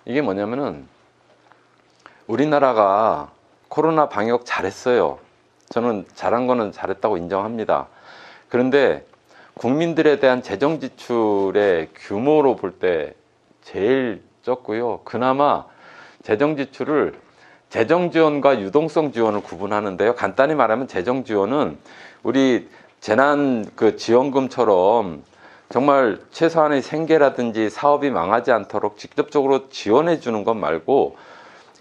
이게 뭐냐면은 우리나라가 코로나 방역 잘했어요. 저는 잘한 거는 잘했다고 인정합니다. 그런데 국민들에 대한 재정 지출의 규모로 볼 때 제일 적고요. 그나마 재정 지출을 재정 지원과 유동성 지원을 구분하는데요. 간단히 말하면 재정 지원은 우리 재난 그 지원금처럼 정말 최소한의 생계라든지 사업이 망하지 않도록 직접적으로 지원해 주는 것 말고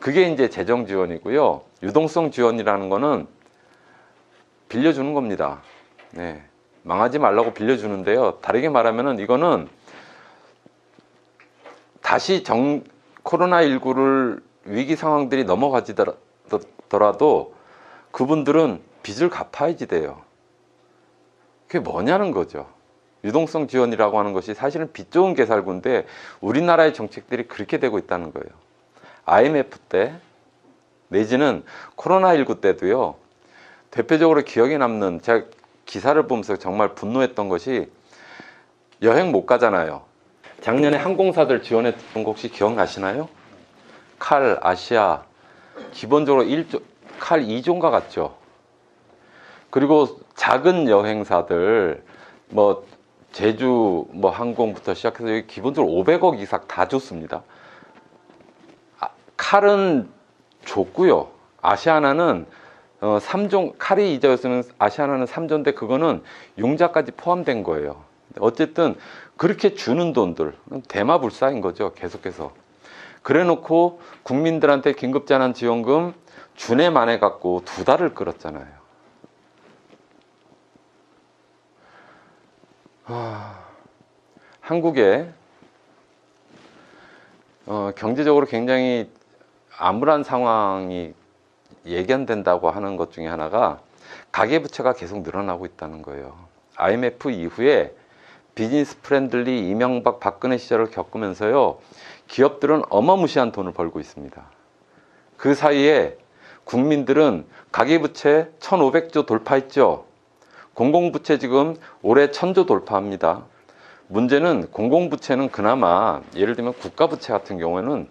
그게 이제 재정 지원이고요. 유동성 지원이라는 거는 빌려주는 겁니다. 네. 망하지 말라고 빌려주는데요. 다르게 말하면은 이거는 다시 코로나19를 위기 상황들이 넘어가지더라도 그분들은 빚을 갚아야지 돼요. 그게 뭐냐는 거죠. 유동성 지원이라고 하는 것이 사실은 빚 좋은 개살구인데 우리나라의 정책들이 그렇게 되고 있다는 거예요. IMF 때 내지는 코로나19 때도요. 대표적으로 기억에 남는 제가 기사를 보면서 정말 분노했던 것이 여행 못 가잖아요. 작년에 항공사들 지원했던 거 혹시 기억나시나요? 칼, 아시아 기본적으로 칼 2조인가 같죠. 그리고 작은 여행사들 뭐 제주 뭐 항공부터 시작해서 여기 기본적으로 500억 이상 다 줬습니다. 칼은 줬고요. 아시아나는 3조, 칼이 2조였으면 아시아나는 3조인데 그거는 융자까지 포함된 거예요. 어쨌든 그렇게 주는 돈들 대마불사인 거죠. 계속해서. 그래 놓고 국민들한테 긴급재난지원금 준해 만에 갖고 2달을 끌었잖아요. 한국에 경제적으로 굉장히 암울한 상황이 예견된다고 하는 것 중에 하나가 가계부채가 계속 늘어나고 있다는 거예요. IMF 이후에 비즈니스 프렌들리 이명박 박근혜 시절을 겪으면서요. 기업들은 어마무시한 돈을 벌고 있습니다. 그 사이에 국민들은 가계부채 1,500조 돌파했죠. 공공부채 지금 올해 1,000조 돌파합니다. 문제는 공공부채는 그나마 예를 들면 국가부채 같은 경우에는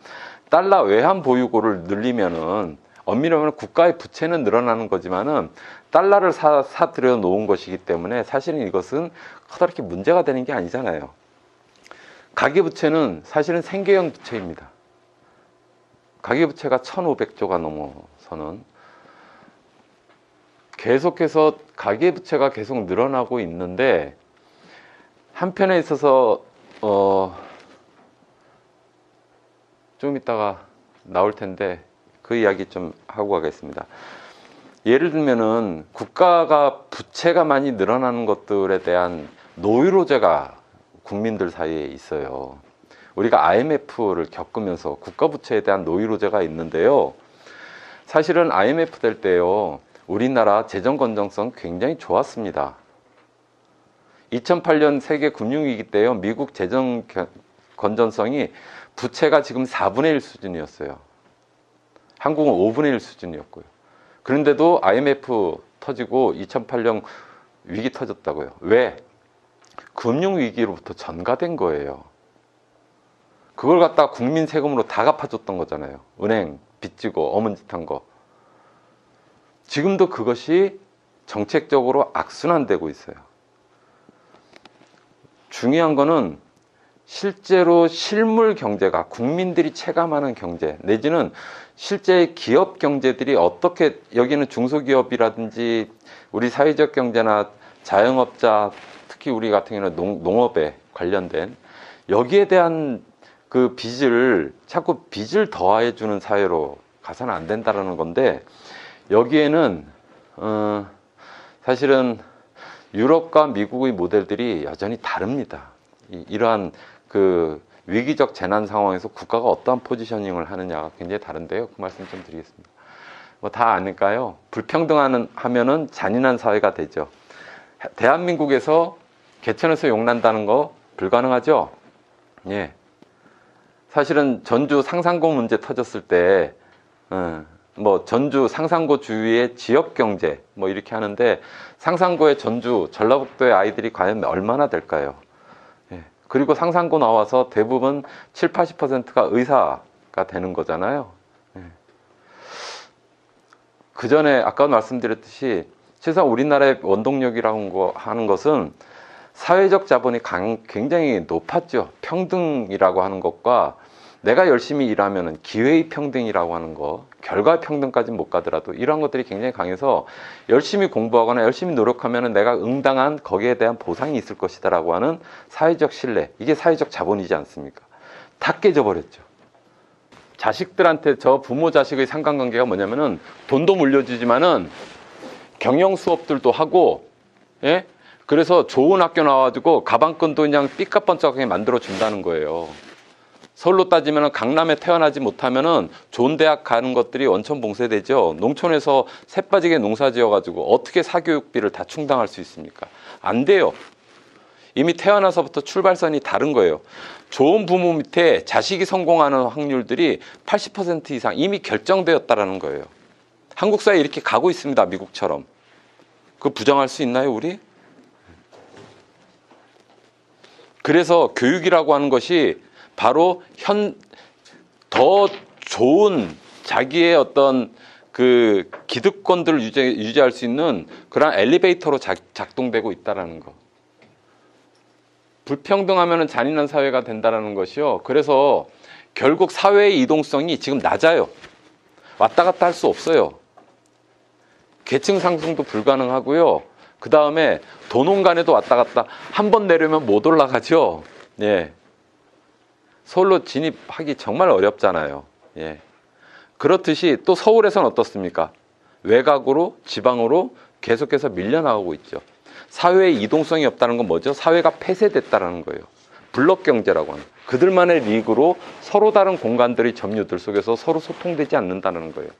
달러 외환 보유고를 늘리면은 엄밀히 말하면 국가의 부채는 늘어나는 거지만은 달러를 사들여 놓은 것이기 때문에 사실은 이것은 커다랗게 문제가 되는 게 아니잖아요. 가계부채는 사실은 생계형 부채입니다. 가계부채가 1,500조가 넘어서는 계속해서 가계부채가 계속 늘어나고 있는데 한편에 있어서 좀 이따가 나올 텐데 그 이야기 좀 하고 가겠습니다. 예를 들면은 국가가 부채가 많이 늘어나는 것들에 대한 노이로제가 국민들 사이에 있어요. 우리가 IMF를 겪으면서 국가 부채에 대한 노이로제가 있는데요. 사실은 IMF 될 때요. 우리나라 재정 건전성 굉장히 좋았습니다. 2008년 세계 금융위기 때요. 미국 재정 건전성이 부채가 지금 4분의 1 수준이었어요. 한국은 5분의 1 수준이었고요. 그런데도 IMF 터지고 2008년 위기 터졌다고요. 왜? 금융위기로부터 전가된 거예요. 그걸 갖다가 국민 세금으로 다 갚아줬던 거잖아요. 은행 빚지고 어문짓한 거. 지금도 그것이 정책적으로 악순환되고 있어요. 중요한 거는 실제로 실물 경제가 국민들이 체감하는 경제 내지는 실제 기업 경제들이 어떻게 여기는 중소기업이라든지 우리 사회적 경제나 자영업자 특히 우리 같은 경우는 농업에 관련된 여기에 대한 그 빚을 자꾸 빚을 더해 주는 사회로 가서는 안 된다는 건데 여기에는 사실은 유럽과 미국의 모델들이 여전히 다릅니다. 이러한 그 위기적 재난 상황에서 국가가 어떠한 포지셔닝을 하느냐가 굉장히 다른데요. 그 말씀 좀 드리겠습니다. 뭐 다 아닐까요? 불평등하면은 잔인한 사회가 되죠. 대한민국에서 개천에서 용난다는 거 불가능하죠? 예. 사실은 전주 상산고 문제 터졌을 때, 뭐 전주 상산고 주위의 지역 경제 뭐 이렇게 하는데 상산고의 전주 전라북도의 아이들이 과연 얼마나 될까요? 예. 그리고 상산고 나와서 대부분 70~80%가 의사가 문제가 되는 거잖아요. 그 전에 아까 말씀드렸듯이 최소한 우리나라의 원동력이라고 하는 것은 사회적 자본이 굉장히 높았죠. 평등이라고 하는 것과 내가 열심히 일하면 기회의 평등이라고 하는 거, 결과 평등까지는 못 가더라도 이런 것들이 굉장히 강해서 열심히 공부하거나 열심히 노력하면 내가 응당한 거기에 대한 보상이 있을 것이다 라고 하는 사회적 신뢰, 이게 사회적 자본이지 않습니까? 다 깨져버렸죠. 자식들한테 저 부모 자식의 상관관계가 뭐냐면은 돈도 물려주지만은 경영 수업들도 하고, 예? 그래서 좋은 학교 나와가지고 가방끈도 그냥 삐까뻔쩍하게 만들어 준다는 거예요. 서울로 따지면 강남에 태어나지 못하면은 좋은 대학 가는 것들이 원천 봉쇄되죠. 농촌에서 새빠지게 농사 지어가지고 어떻게 사교육비를 다 충당할 수 있습니까? 안 돼요. 이미 태어나서부터 출발선이 다른 거예요. 좋은 부모 밑에 자식이 성공하는 확률들이 80% 이상 이미 결정되었다라는 거예요. 한국 사회 이렇게 가고 있습니다. 미국처럼. 그거 부정할 수 있나요, 우리? 그래서 교육이라고 하는 것이 바로 더 좋은 자기의 어떤 그 기득권들을 유지할 수 있는 그런 엘리베이터로 작동되고 있다는 거. 불평등하면 잔인한 사회가 된다는 것이요. 그래서 결국 사회의 이동성이 지금 낮아요. 왔다 갔다 할 수 없어요. 계층 상승도 불가능하고요. 그 다음에 도농 간에도 왔다 갔다 한 번 내려면 못 올라가죠. 예. 서울로 진입하기 정말 어렵잖아요. 예. 그렇듯이 또 서울에서는 어떻습니까? 외곽으로 지방으로 계속해서 밀려나가고 있죠. 사회의 이동성이 없다는 건 뭐죠? 사회가 폐쇄됐다는 거예요. 블록 경제라고 하는 그들만의 리그로 서로 다른 공간들의 점유들 속에서 서로 소통되지 않는다는 거예요.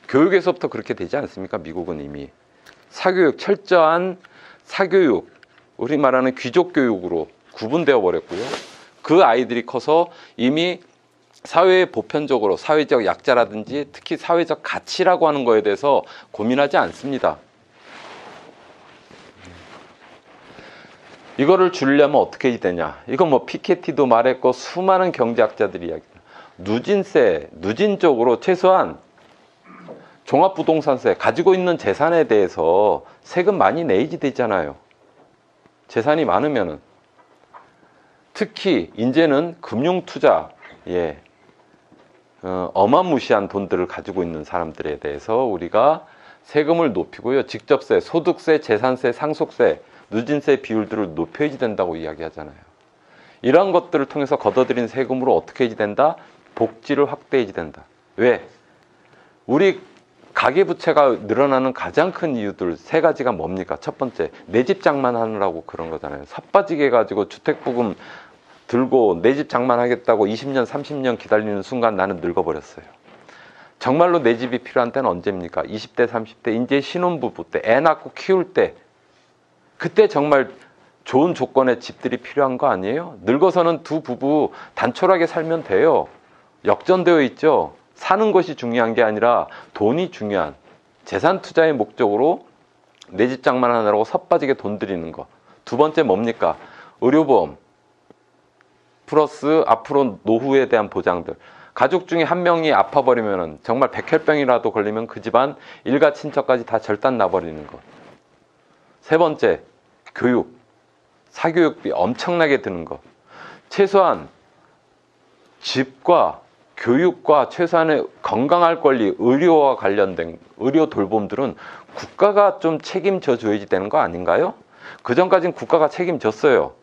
교육에서부터 그렇게 되지 않습니까? 미국은 이미 사교육, 철저한 사교육, 우리 말하는 귀족 교육으로 구분되어 버렸고요. 그 아이들이 커서 이미 사회에 보편적으로 사회적 약자라든지 특히 사회적 가치라고 하는 거에 대해서 고민하지 않습니다. 이거를 줄이려면 어떻게 해야 되냐? 이건 뭐 피케티도 말했고 수많은 경제학자들이 이야기합니다. 누진세, 누진적으로 최소한 종합부동산세, 가지고 있는 재산에 대해서 세금 많이 내야지 되잖아요. 재산이 많으면은. 특히 이제는 금융투자, 예, 어마무시한 돈들을 가지고 있는 사람들에 대해서 우리가 세금을 높이고요. 직접세, 소득세, 재산세, 상속세, 누진세 비율들을 높여야지 된다고 이야기하잖아요. 이러한 것들을 통해서 걷어들인 세금으로 어떻게 해야지 된다? 복지를 확대해야지 된다. 왜? 우리 가계부채가 늘어나는 가장 큰 이유들 세 가지가 뭡니까? 첫 번째, 내 집 장만하느라고 그런 거잖아요. 삿빠지게 해가지고 주택부금 들고 내 집 장만하겠다고 20년, 30년 기다리는 순간 나는 늙어버렸어요. 정말로 내 집이 필요한 때는 언제입니까? 20대, 30대, 이제 신혼부부 때, 애 낳고 키울 때, 그때 정말 좋은 조건의 집들이 필요한 거 아니에요? 늙어서는 두 부부 단촐하게 살면 돼요. 역전되어 있죠. 사는 것이 중요한 게 아니라 돈이 중요한 재산 투자의 목적으로 내 집 장만하느라고 섣빠지게 돈 들이는 거. 두 번째 뭡니까? 의료보험 플러스 앞으로 노후에 대한 보장들. 가족 중에 한 명이 아파버리면 정말 백혈병이라도 걸리면 그 집안 일가 친척까지 다 절단 나버리는 것. 세 번째, 교육. 사교육비 엄청나게 드는 것. 최소한 집과 교육과 최소한의 건강할 권리, 의료와 관련된 의료 돌봄들은 국가가 좀 책임져 줘야지 되는 거 아닌가요? 그전까지는 국가가 책임졌어요.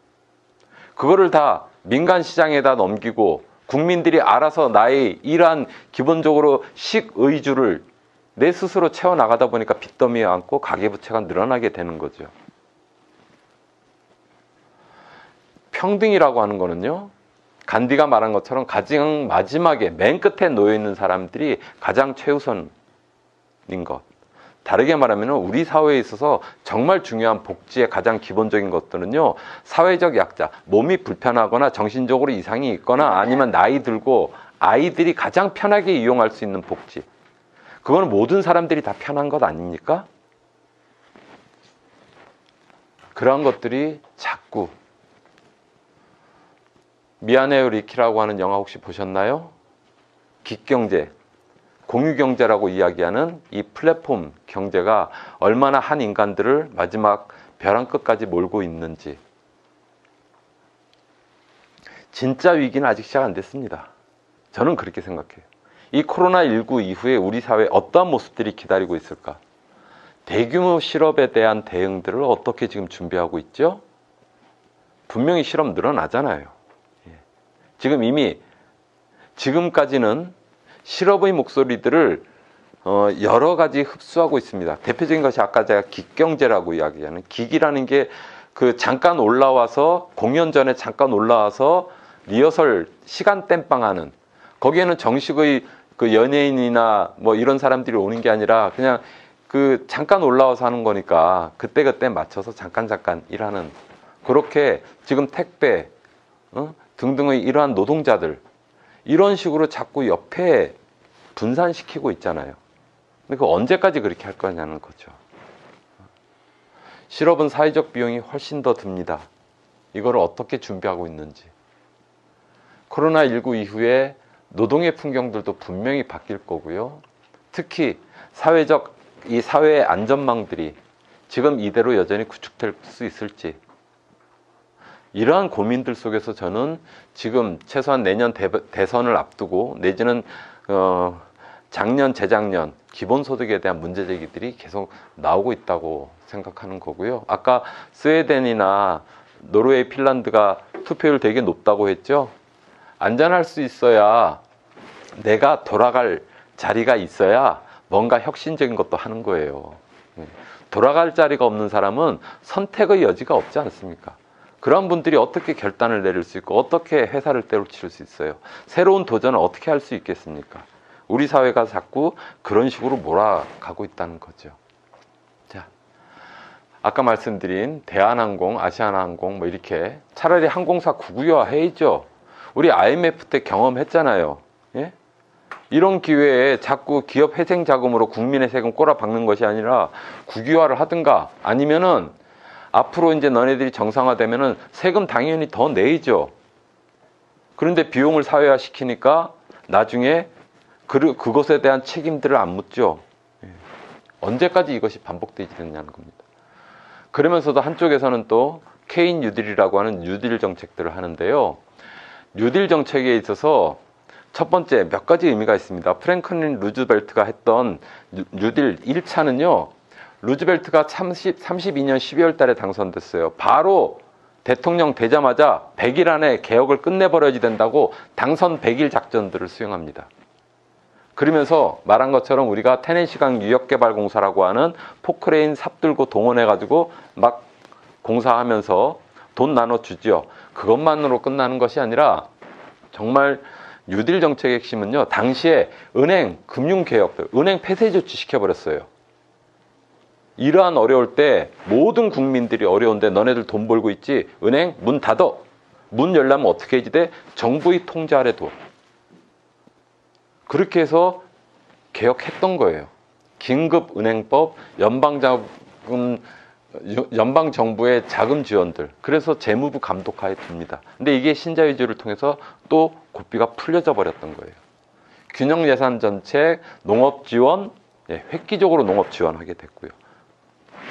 그거를 다 민간 시장에다 넘기고 국민들이 알아서 나의 이러한 기본적으로 식의주를 내 스스로 채워나가다 보니까 빚더미에 안고 가계부채가 늘어나게 되는 거죠. 평등이라고 하는 거는요, 간디가 말한 것처럼 가장 마지막에 맨 끝에 놓여있는 사람들이 가장 최우선인 것. 다르게 말하면 우리 사회에 있어서 정말 중요한 복지의 가장 기본적인 것들은요, 사회적 약자, 몸이 불편하거나 정신적으로 이상이 있거나 아니면 나이 들고 아이들이 가장 편하게 이용할 수 있는 복지. 그건 모든 사람들이 다 편한 것 아닙니까? 그런 것들이 자꾸 미안해요 리키라고 하는 영화 혹시 보셨나요? 긱경제, 공유경제라고 이야기하는 이 플랫폼 경제가 얼마나 한 인간들을 마지막 벼랑 끝까지 몰고 있는지. 진짜 위기는 아직 시작 안 됐습니다. 저는 그렇게 생각해요. 이 코로나19 이후에 우리 사회에 어떠한 모습들이 기다리고 있을까? 대규모 실업에 대한 대응들을 어떻게 지금 준비하고 있죠? 분명히 실업 늘어나잖아요. 지금 이미 지금까지는 실업의 목소리들을 여러 가지 흡수하고 있습니다. 대표적인 것이 아까 제가 긱경제라고 이야기하는, 긱이라는 게 그 잠깐 올라와서 공연 전에 잠깐 올라와서 리허설 시간 땜빵하는, 거기에는 정식의 그 연예인이나 뭐 이런 사람들이 오는 게 아니라 그냥 그 잠깐 올라와서 하는 거니까 그때그때 맞춰서 잠깐 일하는, 그렇게 지금 택배 등등의 이러한 노동자들 이런 식으로 자꾸 옆에 분산시키고 있잖아요. 근데 그 언제까지 그렇게 할 거냐는 거죠. 실업은 사회적 비용이 훨씬 더 듭니다. 이걸 어떻게 준비하고 있는지. 코로나19 이후에 노동의 풍경들도 분명히 바뀔 거고요. 특히 사회적 이 사회의 안전망들이 지금 이대로 여전히 구축될 수 있을지, 이러한 고민들 속에서 저는 지금 최소한 내년 대선을 앞두고 내지는 작년, 재작년 기본소득에 대한 문제제기들이 계속 나오고 있다고 생각하는 거고요. 아까 스웨덴이나 노르웨이, 핀란드가 투표율 되게 높다고 했죠. 안전할 수 있어야, 내가 돌아갈 자리가 있어야 뭔가 혁신적인 것도 하는 거예요. 돌아갈 자리가 없는 사람은 선택의 여지가 없지 않습니까? 그런 분들이 어떻게 결단을 내릴 수 있고 어떻게 회사를 때려칠 수 있어요? 새로운 도전을 어떻게 할 수 있겠습니까? 우리 사회가 자꾸 그런 식으로 몰아가고 있다는 거죠. 자, 아까 말씀드린 대한항공, 아시아나항공 뭐 이렇게 차라리 항공사 국유화 해야죠. 우리 IMF 때 경험했잖아요. 예? 이런 기회에 자꾸 기업 회생 자금으로 국민의 세금 꼬라박는 것이 아니라 국유화를 하든가, 아니면은 앞으로 이제 너네들이 정상화되면은 세금 당연히 더 내죠. 그런데 비용을 사회화 시키니까 나중에 그것에 대한 책임들을 안 묻죠. 언제까지 이것이 반복되지 되냐는 겁니다. 그러면서도 한쪽에서는 또 케인 뉴딜이라고 하는 뉴딜 정책들을 하는데요. 뉴딜 정책에 있어서 첫 번째 몇 가지 의미가 있습니다. 프랭클린 루즈벨트가 했던 뉴딜 1차는요. 루즈벨트가 32년 12월 달에 당선됐어요. 바로 대통령 되자마자 100일 안에 개혁을 끝내버려야 된다고 당선 100일 작전들을 수행합니다. 그러면서 말한 것처럼 우리가 테네시강 유역개발공사라고 하는 포크레인 삽 들고 동원해가지고 막 공사하면서 돈 나눠주죠. 그것만으로 끝나는 것이 아니라 정말 뉴딜 정책의 핵심은요. 당시에 은행, 금융개혁들, 은행 폐쇄 조치 시켜버렸어요. 이러한 어려울 때 모든 국민들이 어려운데 너네들 돈 벌고 있지? 은행 문 닫어. 문 열려면 어떻게 해야지 돼? 정부의 통제 아래 둬. 그렇게 해서 개혁했던 거예요. 긴급은행법, 연방정부의 자금 지원들. 그래서 재무부 감독하에 둡니다. 근데 이게 신자유주의를 통해서 또 고삐가 풀려져 버렸던 거예요. 균형예산 정책, 농업지원, 획기적으로 농업 지원하게 됐고요.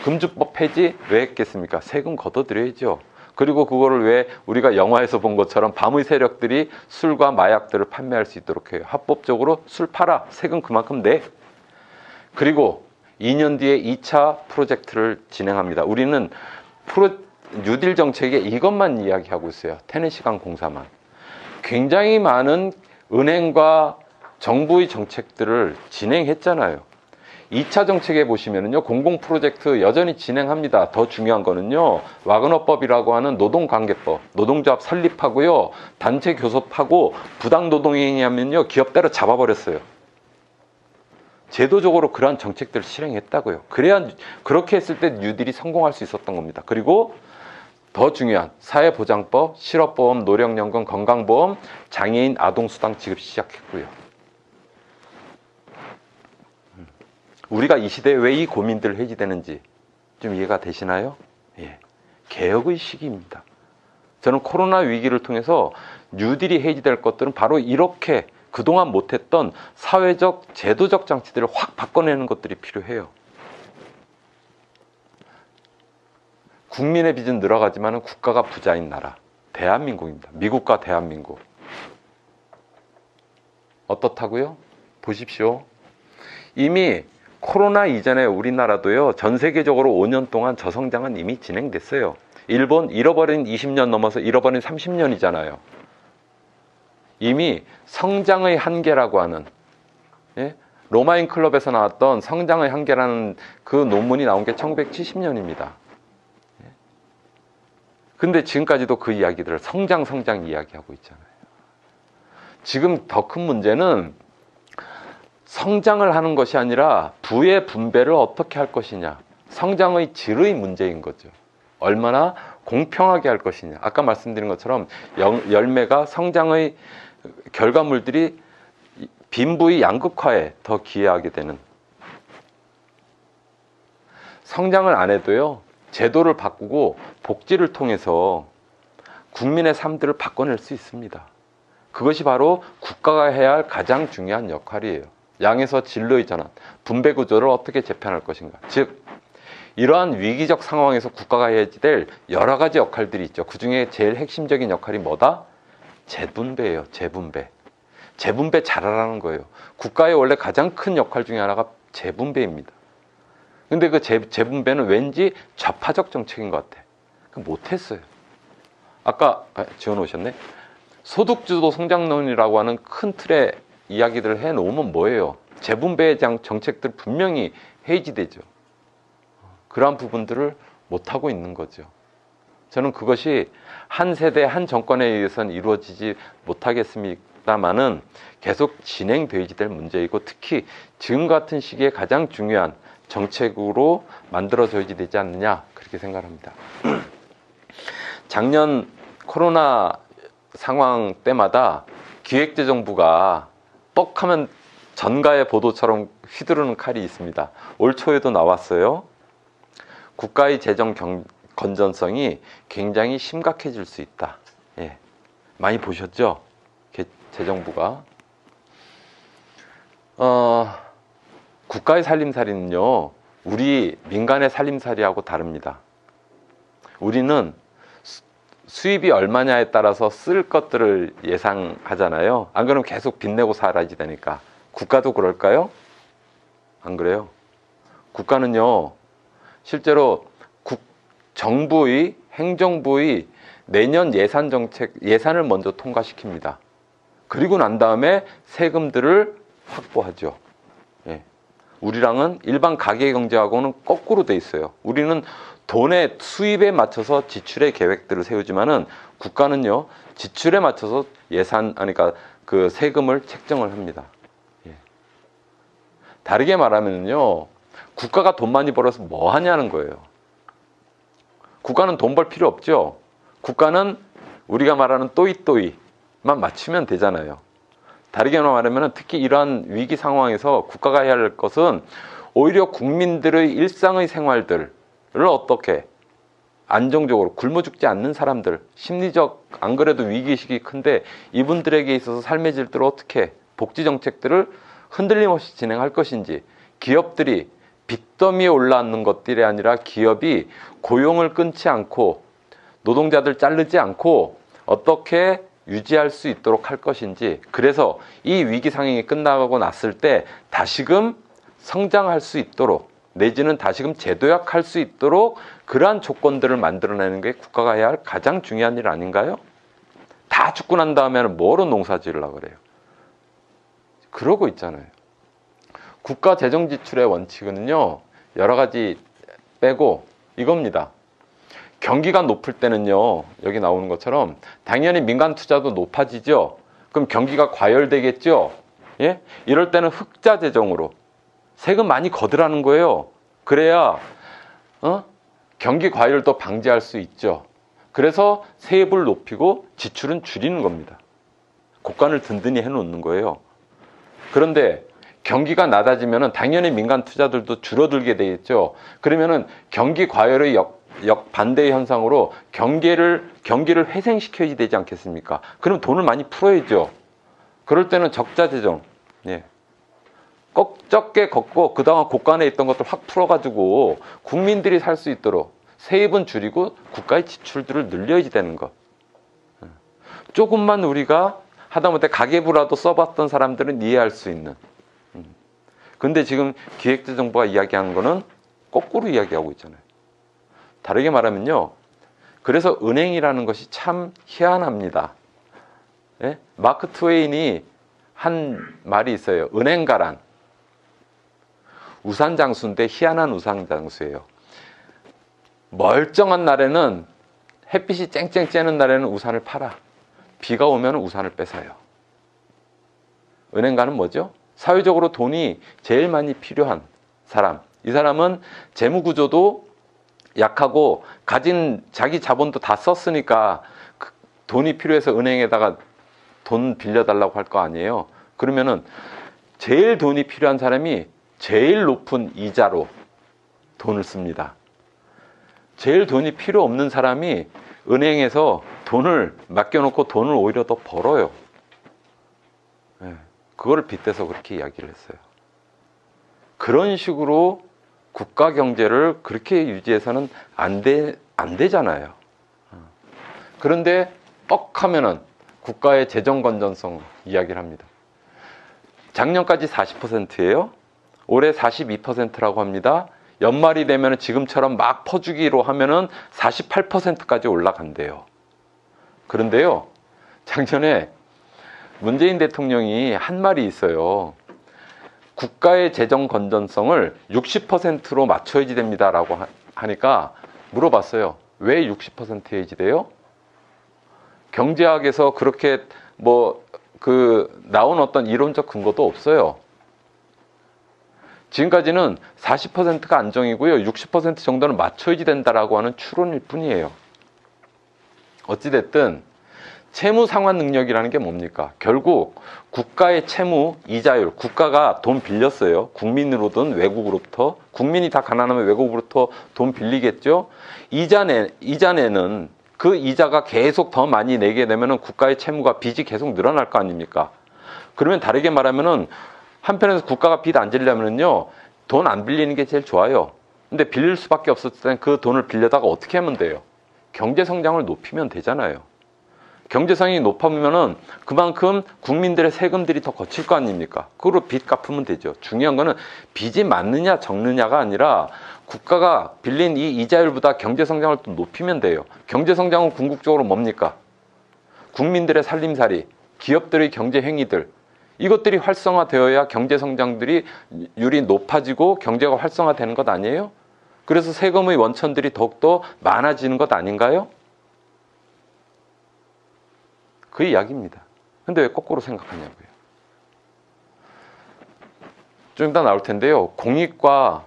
금주법 폐지 왜 했겠습니까? 세금 걷어들여야죠. 그리고 그거를 왜 우리가 영화에서 본 것처럼 밤의 세력들이 술과 마약들을 판매할 수 있도록 해요. 합법적으로 술 팔아. 세금 그만큼 내. 그리고 2년 뒤에 2차 프로젝트를 진행합니다. 우리는 뉴딜 정책에 이것만 이야기하고 있어요. 테네시강 공사만. 굉장히 많은 은행과 정부의 정책들을 진행했잖아요. 2차 정책에 보시면은요, 공공 프로젝트 여전히 진행합니다. 더 중요한 거는요, 와그너법이라고 하는 노동관계법, 노동조합 설립하고요, 단체 교섭하고 부당 노동행위하면요, 기업대로 잡아버렸어요. 제도적으로 그러한 정책들을 실행했다고요. 그래야 그렇게 했을 때 뉴딜이 성공할 수 있었던 겁니다. 그리고 더 중요한 사회보장법, 실업보험, 노령연금, 건강보험, 장애인 아동수당 지급 시작했고요. 우리가 이 시대에 왜 이 고민들 해지되는지 좀 이해가 되시나요? 예, 개혁의 시기입니다. 저는 코로나 위기를 통해서 뉴딜이 해지될 것들은 바로 이렇게 그동안 못했던 사회적, 제도적 장치들을 확 바꿔내는 것들이 필요해요. 국민의 빚은 늘어가지만 국가가 부자인 나라, 대한민국입니다. 미국과 대한민국. 어떻다고요? 보십시오. 이미 코로나 이전에 우리나라도요, 전 세계적으로 5년 동안 저성장은 이미 진행됐어요. 일본 잃어버린 20년 넘어서 잃어버린 30년이잖아요. 이미 성장의 한계라고 하는, 예? 로마인 클럽에서 나왔던 성장의 한계라는 그 논문이 나온 게 1970년입니다. 근데 지금까지도 그 이야기들을 성장 이야기하고 있잖아요. 지금 더 큰 문제는 성장을 하는 것이 아니라 부의 분배를 어떻게 할 것이냐, 성장의 질의 문제인 거죠. 얼마나 공평하게 할 것이냐. 아까 말씀드린 것처럼 열매가 성장의 결과물들이 빈부의 양극화에 더 기여하게 되는, 성장을 안 해도요, 제도를 바꾸고 복지를 통해서 국민의 삶들을 바꿔낼 수 있습니다. 그것이 바로 국가가 해야 할 가장 중요한 역할이에요. 양에서 질의 전환, 분배 구조를 어떻게 재편할 것인가. 즉, 이러한 위기적 상황에서 국가가 해야 될 여러 가지 역할들이 있죠. 그 중에 제일 핵심적인 역할이 뭐다? 재분배예요. 재분배. 재분배 잘하라는 거예요. 국가의 원래 가장 큰 역할 중에 하나가 재분배입니다. 근데 그 재분배는 왠지 좌파적 정책인 것 같아. 못했어요. 아까 지어놓으셨네. 소득주도 성장론이라고 하는 큰 틀의 이야기들을 해놓으면 뭐예요? 재분배의 정책들 분명히 해지되죠. 그러한 부분들을 못하고 있는 거죠. 저는 그것이 한 세대 한 정권에 의해서는 이루어지지 못하겠습니다만은 계속 진행되어야 될 문제이고, 특히 지금 같은 시기에 가장 중요한 정책으로 만들어져야 되지 않느냐, 그렇게 생각합니다. 작년 코로나 상황 때마다 기획재정부가 뻑하면 전가의 보도처럼 휘두르는 칼이 있습니다. 올 초에도 나왔어요. 국가의 재정 건전성이 굉장히 심각해질 수 있다. 예. 많이 보셨죠? 재정부가. 국가의 살림살이는요, 우리 민간의 살림살이하고 다릅니다. 우리는 수입이 얼마냐에 따라서 쓸 것들을 예상하잖아요. 안 그러면 계속 빚내고 살아야 되니까. 국가도 그럴까요? 안 그래요. 국가는요, 실제로 정부의, 행정부의 내년 예산 정책, 예산을 먼저 통과시킵니다. 그리고 난 다음에 세금들을 확보하죠. 예. 우리랑은 일반 가계경제하고는 거꾸로 돼 있어요. 우리는 돈의 수입에 맞춰서 지출의 계획들을 세우지만은 국가는요, 지출에 맞춰서 그러니까 그 세금을 책정을 합니다. 예. 다르게 말하면요, 국가가 돈 많이 벌어서 뭐 하냐는 거예요. 국가는 돈 벌 필요 없죠. 국가는 우리가 말하는 또이또이만 맞추면 되잖아요. 다르게 말하면 특히 이러한 위기 상황에서 국가가 해야 할 것은 오히려 국민들의 일상의 생활들을 어떻게 안정적으로 굶어 죽지 않는 사람들, 심리적, 안 그래도 위기의식이 큰데 이분들에게 있어서 삶의 질들을 어떻게 복지 정책들을 흔들림 없이 진행할 것인지, 기업들이 빚더미에 올라앉는 것들이 아니라 기업이 고용을 끊지 않고 노동자들 자르지 않고 어떻게 유지할 수 있도록 할 것인지, 그래서 이 위기 상황이 끝나고 났을 때 다시금 성장할 수 있도록, 내지는 다시금 재도약할 수 있도록 그러한 조건들을 만들어내는 게 국가가 해야 할 가장 중요한 일 아닌가요? 다 죽고 난 다음에는 뭐로 농사 지으려고 그래요? 그러고 있잖아요. 국가 재정 지출의 원칙은요, 여러 가지 빼고 이겁니다. 경기가 높을 때는요, 여기 나오는 것처럼 당연히 민간 투자도 높아지죠. 그럼 경기가 과열되겠죠. 예? 이럴 때는 흑자 재정으로 세금 많이 거두라는 거예요. 그래야 경기 과열도 방지할 수 있죠. 그래서 세입을 높이고 지출은 줄이는 겁니다. 국간을 든든히 해놓는 거예요. 그런데 경기가 낮아지면 당연히 민간 투자들도 줄어들게 되겠죠. 그러면은 경기 과열의 역반대의 현상으로 경기를 회생시켜야 되지 않겠습니까? 그럼 돈을 많이 풀어야죠. 그럴 때는 적자 재정, 예. 적게 걷고 그동안 고간에 있던 것들 확 풀어가지고 국민들이 살 수 있도록 세입은 줄이고 국가의 지출들을 늘려야지 되는 것. 조금만 우리가 하다못해 가계부라도 써봤던 사람들은 이해할 수 있는. 근데 지금 기획재정부가 이야기하는 거는 거꾸로 이야기하고 있잖아요. 다르게 말하면요. 그래서 은행이라는 것이 참 희한합니다. 예? 마크 트웨인이 한 말이 있어요. 은행가란 우산장수인데 희한한 우산장수예요. 멀쩡한 날에는 햇빛이 쨍쨍 쬐는 날에는 우산을 팔아. 비가 오면 우산을 뺏어요. 은행가는 뭐죠? 사회적으로 돈이 제일 많이 필요한 사람. 이 사람은 재무구조도 약하고 가진 자기 자본도 다 썼으니까 돈이 필요해서 은행에다가 돈 빌려달라고 할 거 아니에요. 그러면은 제일 돈이 필요한 사람이 제일 높은 이자로 돈을 씁니다. 제일 돈이 필요 없는 사람이 은행에서 돈을 맡겨놓고 돈을 오히려 더 벌어요. 네. 그거를 빗대서 그렇게 이야기를 했어요. 그런 식으로 국가 경제를 그렇게 유지해서는 안 되잖아요. 그런데 뻑하면은 국가의 재정 건전성 이야기를 합니다. 작년까지 40%예요. 올해 42%라고 합니다. 연말이 되면 지금처럼 막 퍼주기로 하면은 48%까지 올라간대요. 그런데요, 작년에 문재인 대통령이 한 말이 있어요. 국가의 재정 건전성을 60%로 맞춰야지 됩니다라고 하니까 물어봤어요. 왜 60% 유지돼요? 경제학에서 그렇게 나온 어떤 이론적 근거도 없어요. 지금까지는 40%가 안정이고요. 60% 정도는 맞춰야지 된다라고 하는 추론일 뿐이에요. 어찌됐든 채무 상환 능력이라는 게 뭡니까? 결국 국가의 채무 이자율, 국가가 돈 빌렸어요. 국민으로든 외국으로부터. 국민이 다 가난하면 외국으로부터 돈 빌리겠죠. 이자 내는 그 이자가 계속 더 많이 내게 되면은 국가의 채무가 빚이 계속 늘어날 거 아닙니까? 그러면 다르게 말하면은 한편에서 국가가 빚 안 지려면은요, 돈 안 빌리는 게 제일 좋아요. 근데 빌릴 수밖에 없었을 땐 그 돈을 빌려다가 어떻게 하면 돼요? 경제 성장을 높이면 되잖아요. 경제성이 높으면은 그만큼 국민들의 세금들이 더 거칠 거 아닙니까? 그걸로 빚 갚으면 되죠. 중요한 거는 빚이 많느냐 적느냐가 아니라 국가가 빌린 이 이자율보다 경제 성장을 또 높이면 돼요. 경제 성장은 궁극적으로 뭡니까? 국민들의 살림살이, 기업들의 경제 행위들, 이것들이 활성화되어야 경제 성장들이 율이 높아지고 경제가 활성화되는 것 아니에요? 그래서 세금의 원천들이 더욱더 많아지는 것 아닌가요? 그 이야기입니다. 근데 왜 거꾸로 생각하냐고요. 좀 이따 나올 텐데요. 공익과,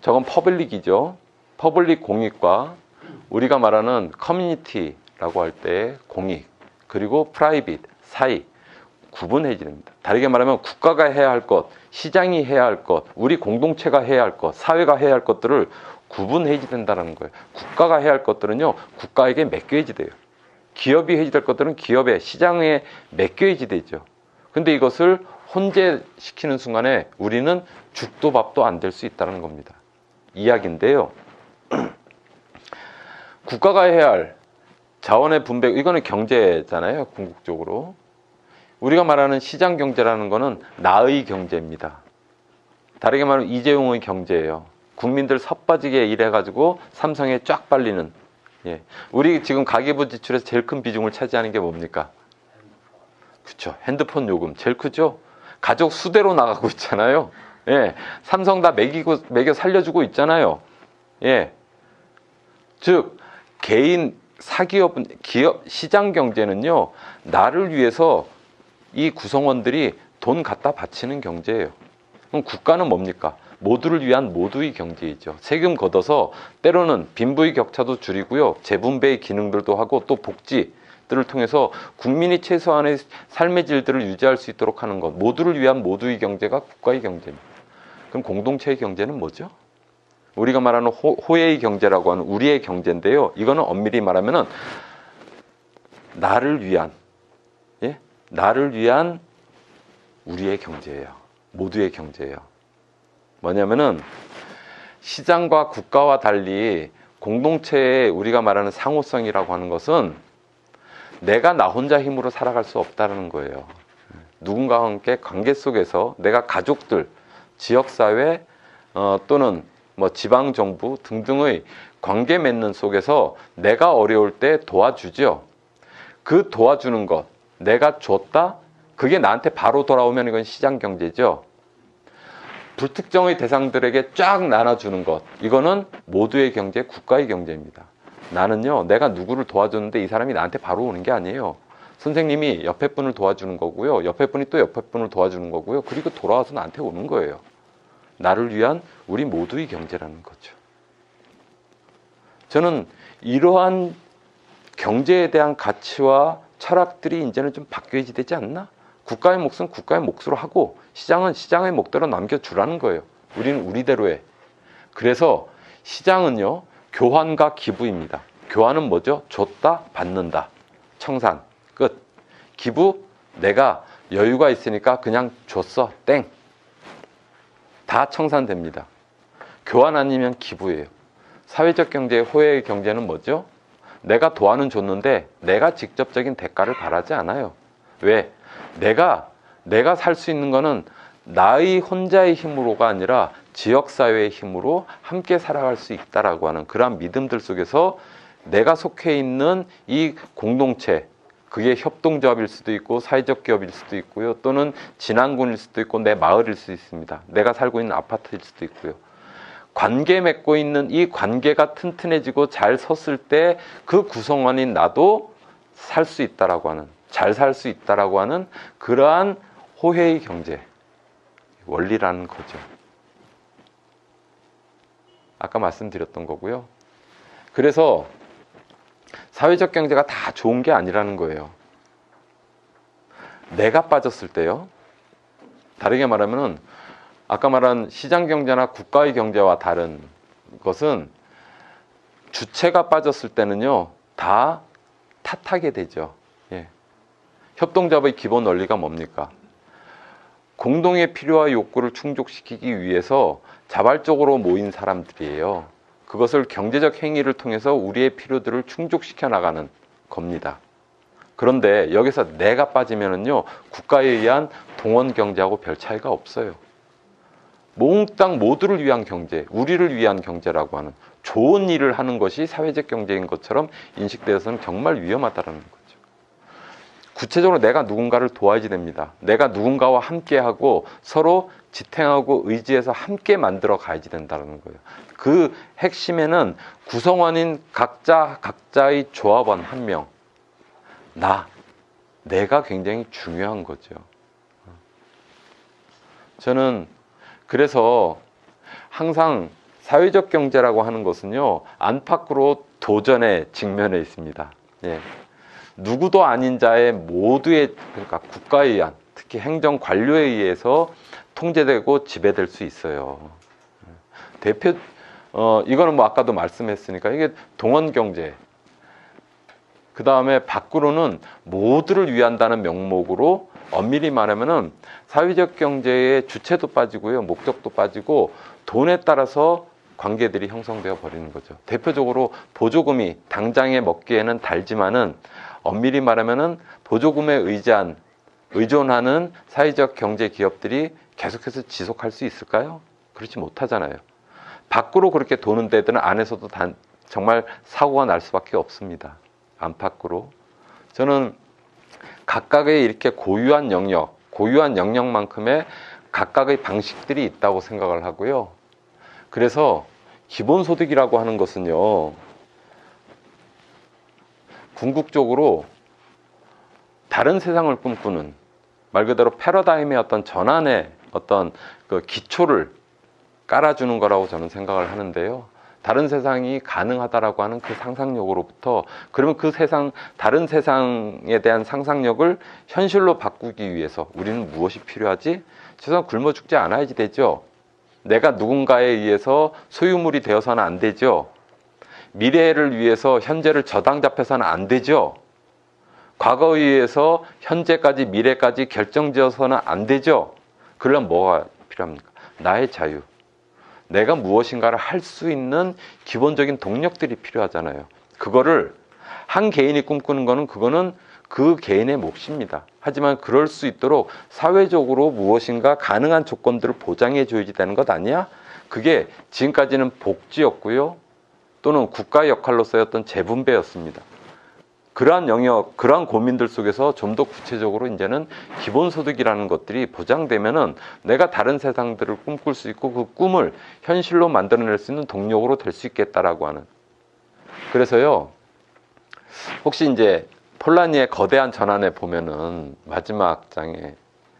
저건 퍼블릭이죠. 퍼블릭 공익과 우리가 말하는 커뮤니티라고 할 때 공익, 그리고 프라이빗, 사익, 구분해야 됩니다. 다르게 말하면 국가가 해야 할 것, 시장이 해야 할 것, 우리 공동체가 해야 할 것, 사회가 해야 할 것들을 구분해야 된다는 거예요. 국가가 해야 할 것들은요, 국가에게 맡겨야지 돼요. 기업이 해야 될 것들은 기업에, 시장에 맡겨야지 되죠. 근데 이것을 혼재시키는 순간에 우리는 죽도 밥도 안 될 수 있다는 겁니다. 이야기인데요. 국가가 해야 할 자원의 분배, 이거는 경제잖아요, 궁극적으로. 우리가 말하는 시장 경제라는 거는 나의 경제입니다. 다르게 말하면 이재용의 경제예요. 국민들 섣빠지게 일해가지고 삼성에 쫙 빨리는. 예. 우리 지금 가계부 지출에서 제일 큰 비중을 차지하는 게 뭡니까? 그렇죠. 핸드폰 요금 제일 크죠. 가족 수대로 나가고 있잖아요. 예. 삼성 다 먹여 살려주고 있잖아요. 예. 즉 개인 사기업은 기업 시장 경제는요, 나를 위해서 이 구성원들이 돈 갖다 바치는 경제예요. 그럼 국가는 뭡니까? 모두를 위한 모두의 경제이죠. 세금 걷어서 때로는 빈부의 격차도 줄이고요, 재분배의 기능들도 하고 또 복지들을 통해서 국민이 최소한의 삶의 질들을 유지할 수 있도록 하는 것, 모두를 위한 모두의 경제가 국가의 경제입니다. 그럼 공동체의 경제는 뭐죠? 우리가 말하는 호혜의 경제라고 하는 우리의 경제인데요, 이거는 엄밀히 말하면은 나를 위한, 예? 나를 위한 우리의 경제예요. 모두의 경제예요. 뭐냐면은 시장과 국가와 달리 공동체의 우리가 말하는 상호성이라고 하는 것은 내가 나 혼자 힘으로 살아갈 수 없다는 거예요. 누군가와 함께 관계 속에서 내가 가족들, 지역사회 또는 뭐 지방정부 등등의 관계 맺는 속에서 내가 어려울 때 도와주죠. 그 도와주는 것, 내가 줬다? 그게 나한테 바로 돌아오면 이건 시장경제죠. 불특정의 대상들에게 쫙 나눠주는 것, 이거는 모두의 경제, 국가의 경제입니다. 나는요, 내가 누구를 도와줬는데 이 사람이 나한테 바로 오는 게 아니에요. 선생님이 옆에 분을 도와주는 거고요, 옆에 분이 또 옆에 분을 도와주는 거고요, 그리고 돌아와서 나한테 오는 거예요. 나를 위한 우리 모두의 경제라는 거죠. 저는 이러한 경제에 대한 가치와 철학들이 이제는 좀 바뀌어야 되지 않나? 국가의 몫은 국가의 몫으로 하고 시장은 시장의 몫대로 남겨주라는 거예요. 우리는 우리대로 해. 그래서 시장은요, 교환과 기부입니다. 교환은 뭐죠? 줬다, 받는다. 청산, 끝. 기부, 내가 여유가 있으니까 그냥 줬어, 땡. 다 청산됩니다. 교환 아니면 기부예요. 사회적 경제의 호혜의 경제는 뭐죠? 내가 도와는 줬는데 내가 직접적인 대가를 바라지 않아요. 왜? 내가 살 수 있는 거는 나의 혼자의 힘으로가 아니라 지역사회의 힘으로 함께 살아갈 수 있다라고 하는 그러한 믿음들 속에서 내가 속해 있는 이 공동체, 그게 협동조합일 수도 있고 사회적 기업일 수도 있고요, 또는 진안군일 수도 있고 내 마을일 수 있습니다. 내가 살고 있는 아파트일 수도 있고요. 관계 맺고 있는 이 관계가 튼튼해지고 잘 섰을 때 그 구성원인 나도 살 수 있다라고 하는, 잘 살 수 있다라고 하는 그러한 호혜의 경제 원리라는 거죠. 아까 말씀드렸던 거고요. 그래서 사회적 경제가 다 좋은 게 아니라는 거예요. 내가 빠졌을 때요, 다르게 말하면은 아까 말한 시장 경제나 국가의 경제와 다른 것은 주체가 빠졌을 때는요, 다 탓하게 되죠. 예. 협동조합의 기본 원리가 뭡니까? 공동의 필요와 욕구를 충족시키기 위해서 자발적으로 모인 사람들이에요. 그것을 경제적 행위를 통해서 우리의 필요들을 충족시켜 나가는 겁니다. 그런데 여기서 내가 빠지면은요, 국가에 의한 동원 경제하고 별 차이가 없어요. 몽땅 모두를 위한 경제, 우리를 위한 경제라고 하는 좋은 일을 하는 것이 사회적 경제인 것처럼 인식되어서는 정말 위험하다는 거죠. 구체적으로 내가 누군가를 도와야지 됩니다. 내가 누군가와 함께하고 서로 지탱하고 의지해서 함께 만들어 가야지 된다는 거예요. 그 핵심에는 구성원인 각자의 조합원 한 명, 내가 굉장히 중요한 거죠. 저는 그래서 항상 사회적 경제라고 하는 것은요, 안팎으로 도전에 직면해 있습니다. 예. 누구도 아닌 자의 모두의, 그러니까 국가에 의한, 특히 행정 관료에 의해서 통제되고 지배될 수 있어요. 이거는 뭐 아까도 말씀했으니까 이게 동원 경제. 그 다음에 밖으로는 모두를 위한다는 명목으로 엄밀히 말하면은 사회적 경제의 주체도 빠지고요, 목적도 빠지고 돈에 따라서 관계들이 형성되어 버리는 거죠. 대표적으로 보조금이 당장에 먹기에는 달지만은 엄밀히 말하면은 보조금에 의존하는 사회적 경제 기업들이 계속해서 지속할 수 있을까요? 그렇지 못하잖아요. 밖으로 그렇게 도는 데들은 안에서도 정말 사고가 날 수밖에 없습니다. 안팎으로. 저는 각각의 이렇게 고유한 영역만큼의 각각의 방식들이 있다고 생각을 하고요. 그래서 기본소득이라고 하는 것은요, 궁극적으로 다른 세상을 꿈꾸는, 말 그대로 패러다임의 어떤 전환의 어떤 그 기초를 깔아주는 거라고 저는 생각을 하는데요. 다른 세상이 가능하다라고 하는 그 상상력으로부터, 그러면 그 다른 세상에 대한 상상력을 현실로 바꾸기 위해서 우리는 무엇이 필요하지? 최소한 굶어 죽지 않아야지 되죠. 내가 누군가에 의해서 소유물이 되어서는 안 되죠. 미래를 위해서 현재를 저당 잡혀서는 안 되죠. 과거에 의해서 현재까지 미래까지 결정지어서는 안 되죠. 그러려면 뭐가 필요합니까? 나의 자유. 내가 무엇인가를 할 수 있는 기본적인 동력들이 필요하잖아요. 그거를 한 개인이 꿈꾸는 거는 그거는 그 개인의 몫입니다. 하지만 그럴 수 있도록 사회적으로 무엇인가 가능한 조건들을 보장해 줘야지 되는 것 아니야? 그게 지금까지는 복지였고요. 또는 국가의 역할로서의 어떤 재분배였습니다. 그러한 영역, 그러한 고민들 속에서 좀 더 구체적으로 이제는 기본소득이라는 것들이 보장되면은 내가 다른 세상들을 꿈꿀 수 있고 그 꿈을 현실로 만들어낼 수 있는 동력으로 될 수 있겠다라고 하는. 그래서요, 혹시 이제 폴라니의 거대한 전환에 보면은 마지막 장에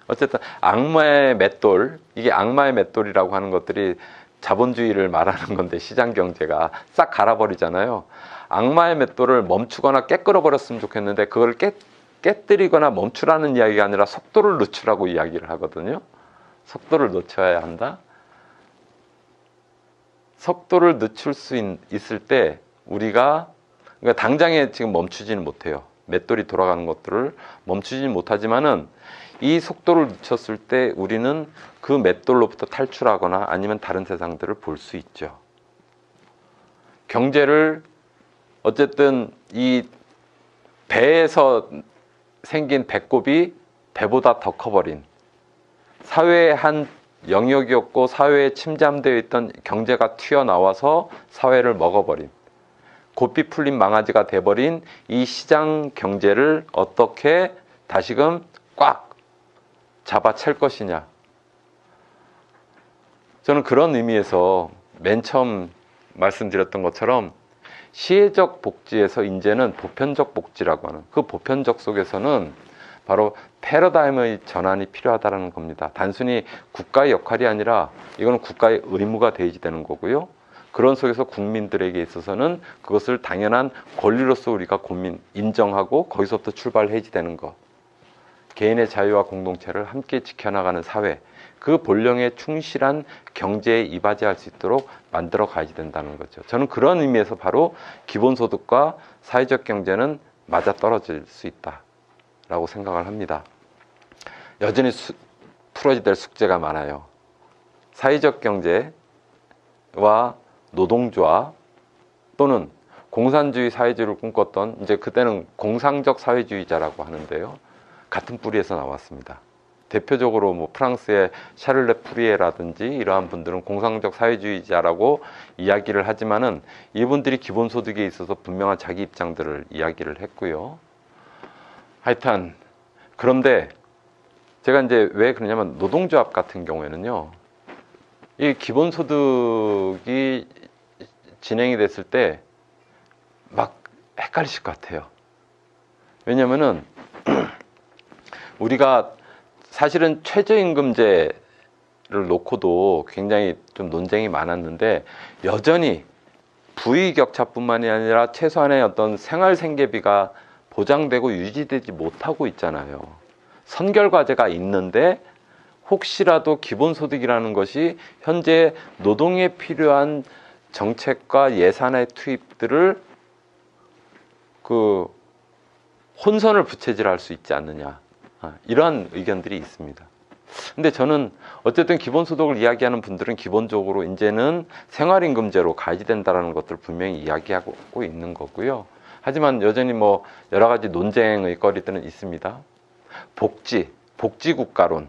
어쨌든 악마의 맷돌, 이게 악마의 맷돌이라고 하는 것들이 자본주의를 말하는 건데 시장 경제가 싹 갈아버리잖아요. 악마의 맷돌을 멈추거나 깨끌어 버렸으면 좋겠는데 그걸 깨뜨리거나 멈추라는 이야기가 아니라 속도를 늦추라고 이야기를 하거든요. 속도를 늦춰야 한다. 속도를 늦출 수 있을 때 우리가 그러니까 당장에 지금 멈추지는 못해요. 맷돌이 돌아가는 것들을 멈추지는 못하지만은 이 속도를 늦췄을 때 우리는 그 맷돌로부터 탈출하거나 아니면 다른 세상들을 볼 수 있죠. 경제를 어쨌든 이 배에서 생긴 배꼽이 배보다 더 커버린 사회의 한 영역이었고 사회에 침잠되어 있던 경제가 튀어나와서 사회를 먹어버린 고삐 풀린 망아지가 돼버린 이 시장 경제를 어떻게 다시금 꽉 잡아챌 것이냐. 저는 그런 의미에서 맨 처음 말씀드렸던 것처럼 시혜적 복지에서 이제는 보편적 복지라고 하는 그 보편적 속에서는 바로 패러다임의 전환이 필요하다는 겁니다. 단순히 국가의 역할이 아니라 이거는 국가의 의무가 되어지는 거고요. 그런 속에서 국민들에게 있어서는 그것을 당연한 권리로서 우리가 인정하고 거기서부터 출발해야지 되는 것. 개인의 자유와 공동체를 함께 지켜나가는 사회, 그 본령에 충실한 경제에 이바지할 수 있도록 만들어 가야지 된다는 거죠. 저는 그런 의미에서 바로 기본소득과 사회적 경제는 맞아떨어질 수 있다라고 생각을 합니다. 여전히 풀어야 될 숙제가 많아요. 사회적 경제와 노동조합 또는 공산주의 사회주의를 꿈꿨던 이제 그때는 공상적 사회주의자라고 하는데요. 같은 뿌리에서 나왔습니다. 대표적으로 뭐 프랑스의 샤를레 푸리에라든지 이러한 분들은 공상적 사회주의자라고 이야기를 하지만은 이분들이 기본소득에 있어서 분명한 자기 입장들을 이야기를 했고요. 하여튼 그런데 제가 이제 왜 그러냐면 노동조합 같은 경우에는요. 이 기본소득이 진행이 됐을 때 막 헷갈리실 것 같아요. 왜냐면은 우리가 사실은 최저임금제를 놓고도 굉장히 좀 논쟁이 많았는데 여전히 부의격차뿐만이 아니라 최소한의 어떤 생활생계비가 보장되고 유지되지 못하고 있잖아요. 선결과제가 있는데 혹시라도 기본소득이라는 것이 현재 노동에 필요한 정책과 예산의 투입들을 그 혼선을 부채질할 수 있지 않느냐. 이러한 의견들이 있습니다. 근데 저는 어쨌든 기본소득을 이야기하는 분들은 기본적으로 이제는 생활임금제로 가야지 된다는 것들을 분명히 이야기하고 있는 거고요. 하지만 여전히 뭐 여러 가지 논쟁의 거리들은 있습니다. 복지국가론.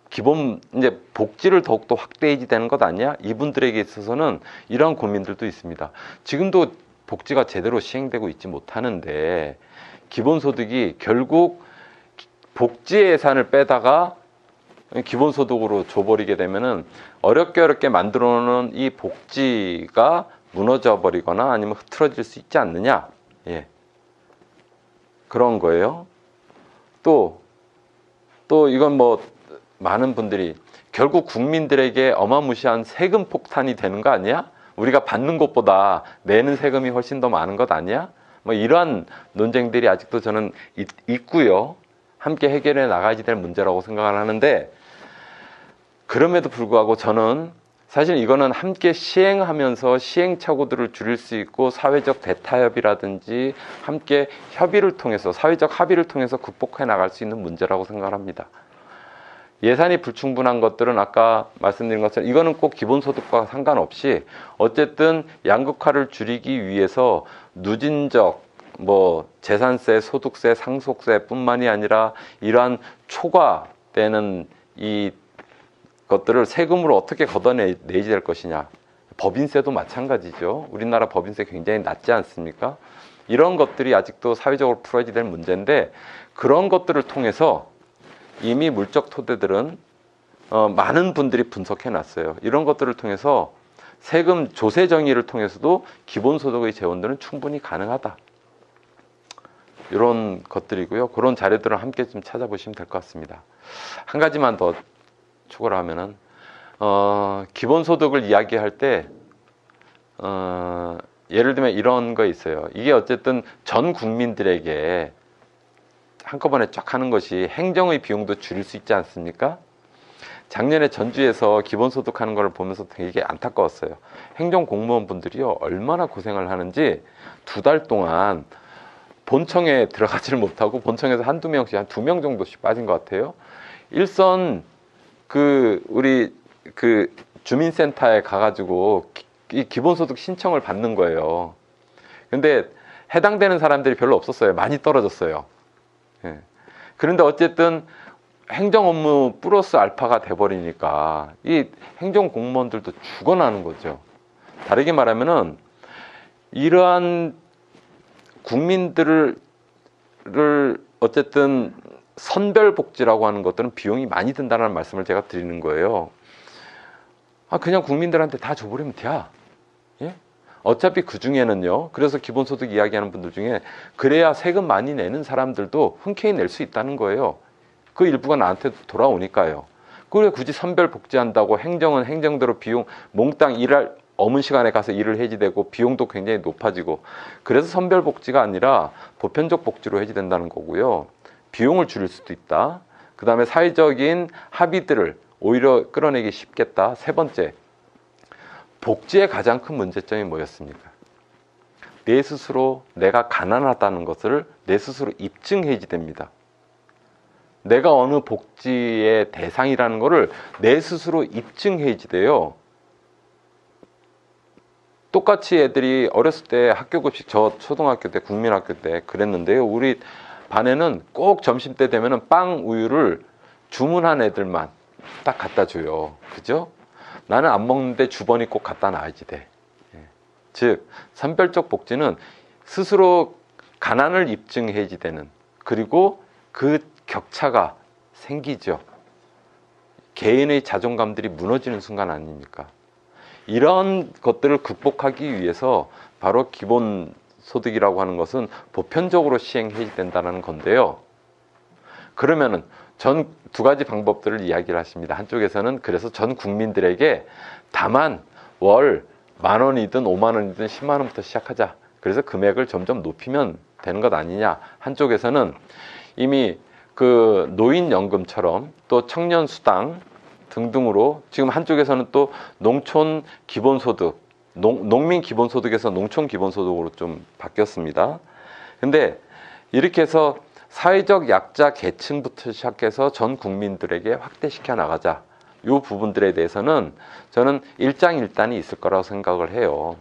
기본 이제 복지를 더욱더 확대해야 되는 것 아니야? 이분들에게 있어서는 이러한 고민들도 있습니다. 지금도 복지가 제대로 시행되고 있지 못하는데 기본소득이 결국 복지 예산을 빼다가 기본소득으로 줘버리게 되면은 어렵게 만들어 놓은 이 복지가 무너져 버리거나 아니면 흐트러질 수 있지 않느냐. 예. 그런 거예요. 또 이건 뭐 많은 분들이 결국 국민들에게 어마무시한 세금 폭탄이 되는 거 아니야? 우리가 받는 것보다 내는 세금이 훨씬 더 많은 것 아니야? 뭐 이러한 논쟁들이 아직도 저는 있고요. 함께 해결해 나가야지 될 문제라고 생각을 하는데 그럼에도 불구하고 저는 사실 이거는 함께 시행하면서 시행착오들을 줄일 수 있고 사회적 대타협이라든지 함께 협의를 통해서 사회적 합의를 통해서 극복해 나갈 수 있는 문제라고 생각합니다. 예산이 불충분한 것들은 아까 말씀드린 것처럼 이거는 꼭 기본소득과 상관없이 어쨌든 양극화를 줄이기 위해서 누진적 재산세, 소득세, 상속세뿐만이 아니라 이러한 초과되는 이 것들을 세금으로 어떻게 걷어내야 될 것이냐. 법인세도 마찬가지죠. 우리나라 법인세 굉장히 낮지 않습니까? 이런 것들이 아직도 사회적으로 풀어야지 될 문제인데 그런 것들을 통해서 이미 물적 토대들은 많은 분들이 분석해 놨어요. 이런 것들을 통해서 세금 조세 정의를 통해서도 기본소득의 재원들은 충분히 가능하다. 이런 것들이고요. 그런 자료들을 함께 좀 찾아보시면 될 것 같습니다. 한 가지만 더 추가를 하면은 기본소득을 이야기할 때 예를 들면 이런 거 있어요. 이게 어쨌든 전 국민들에게 한꺼번에 쫙 하는 것이 행정의 비용도 줄일 수 있지 않습니까? 작년에 전주에서 기본소득 하는 걸 보면서 되게 안타까웠어요. 행정 공무원분들이요 얼마나 고생을 하는지 2달 동안 본청에 들어가지를 못하고 본청에서 한두 명씩 한 2명 정도씩 빠진 것 같아요. 일선 우리 주민센터에 가가지고 이 기본소득 신청을 받는 거예요. 근데 해당되는 사람들이 별로 없었어요. 많이 떨어졌어요. 예. 그런데 어쨌든 행정 업무 플러스 알파가 돼버리니까 이 행정 공무원들도 죽어나는 거죠. 다르게 말하면은 이러한 국민들을 어쨌든 선별복지라고 하는 것들은 비용이 많이 든다는 말씀을 제가 드리는 거예요. 그냥 국민들한테 다 줘버리면 돼. 예? 어차피 그 중에는요. 그래서 기본소득 이야기하는 분들 중에 그래야 세금 많이 내는 사람들도 흔쾌히 낼 수 있다는 거예요. 그 일부가 나한테 돌아오니까요. 그래 굳이 선별복지한다고 행정은 행정대로 비용 몽땅 일할 어문 시간에 가서 일을 해지되고 비용도 굉장히 높아지고 그래서 선별복지가 아니라 보편적 복지로 해지된다는 거고요. 비용을 줄일 수도 있다. 그 다음에 사회적인 합의들을 오히려 끌어내기 쉽겠다. 세 번째, 복지의 가장 큰 문제점이 뭐였습니까? 내 스스로 내가 가난하다는 것을 내 스스로 입증해야지 됩니다. 내가 어느 복지의 대상이라는 것을 내 스스로 입증해야지 돼요. 똑같이 애들이 어렸을 때 학교급식, 저 초등학교 때 국민학교 때 그랬는데요. 우리 반에는 꼭 점심때 되면은 빵 우유를 주문한 애들만 딱 갖다 줘요. 그죠? 나는 안 먹는데 주번이 꼭 갖다 놔야지 돼. 즉 선별적 복지는 스스로 가난을 입증해야지 되는, 그리고 그 격차가 생기죠. 개인의 자존감들이 무너지는 순간 아닙니까? 이런 것들을 극복하기 위해서 바로 기본소득이라고 하는 것은 보편적으로 시행해야 된다는 건데요. 그러면은 전 두 가지 방법들을 이야기를 하십니다. 한쪽에서는 그래서 전 국민들에게 다만 월 10,000원이든 50,000원이든 100,000원부터 시작하자. 그래서 금액을 점점 높이면 되는 것 아니냐. 한쪽에서는 이미 그 노인연금처럼 또 청년수당 등등으로 지금 한쪽에서는 또 농촌 기본소득, 농민 기본소득에서 농촌 기본소득으로 좀 바뀌었습니다. 근데 이렇게 해서 사회적 약자 계층부터 시작해서 전 국민들에게 확대시켜 나가자. 이 부분들에 대해서는 저는 일장일단이 있을 거라고 생각을 해요.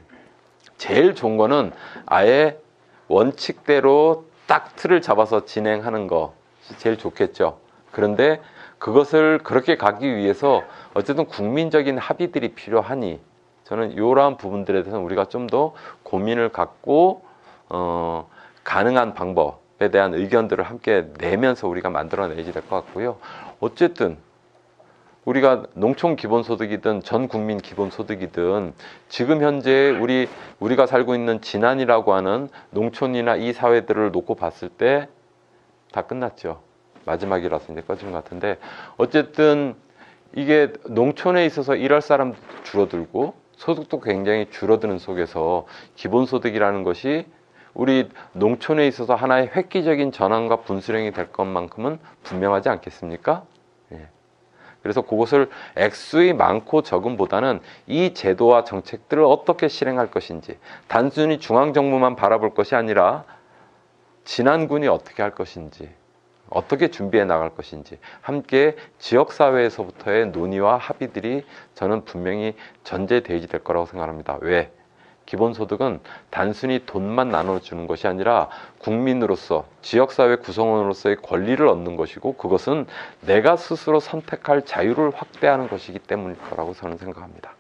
제일 좋은 거는 아예 원칙대로 딱 틀을 잡아서 진행하는 것이 제일 좋겠죠. 그런데 그것을 그렇게 가기 위해서 어쨌든 국민적인 합의들이 필요하니 저는 이러한 부분들에 대해서는 우리가 좀 더 고민을 갖고 가능한 방법에 대한 의견들을 함께 내면서 우리가 만들어내야 될 것 같고요. 어쨌든 우리가 농촌 기본소득이든 전 국민 기본소득이든 지금 현재 우리가 살고 있는 진안이라고 하는 농촌이나 이 사회들을 놓고 봤을 때 다 끝났죠. 마지막이라서 이제 꺼진 것 같은데 어쨌든 이게 농촌에 있어서 일할 사람도 줄어들고 소득도 굉장히 줄어드는 속에서 기본소득이라는 것이 우리 농촌에 있어서 하나의 획기적인 전환과 분수령이 될 것만큼은 분명하지 않겠습니까? 예. 그래서 그것을 액수의 많고 적음보다는 이 제도와 정책들을 어떻게 실행할 것인지, 단순히 중앙정부만 바라볼 것이 아니라 진안군이 어떻게 할 것인지, 어떻게 준비해 나갈 것인지 함께 지역사회에서부터의 논의와 합의들이 저는 분명히 전제되어야 될 거라고 생각합니다. 왜? 기본소득은 단순히 돈만 나눠주는 것이 아니라 국민으로서, 지역사회 구성원으로서의 권리를 얻는 것이고, 그것은 내가 스스로 선택할 자유를 확대하는 것이기 때문일 거라고 저는 생각합니다.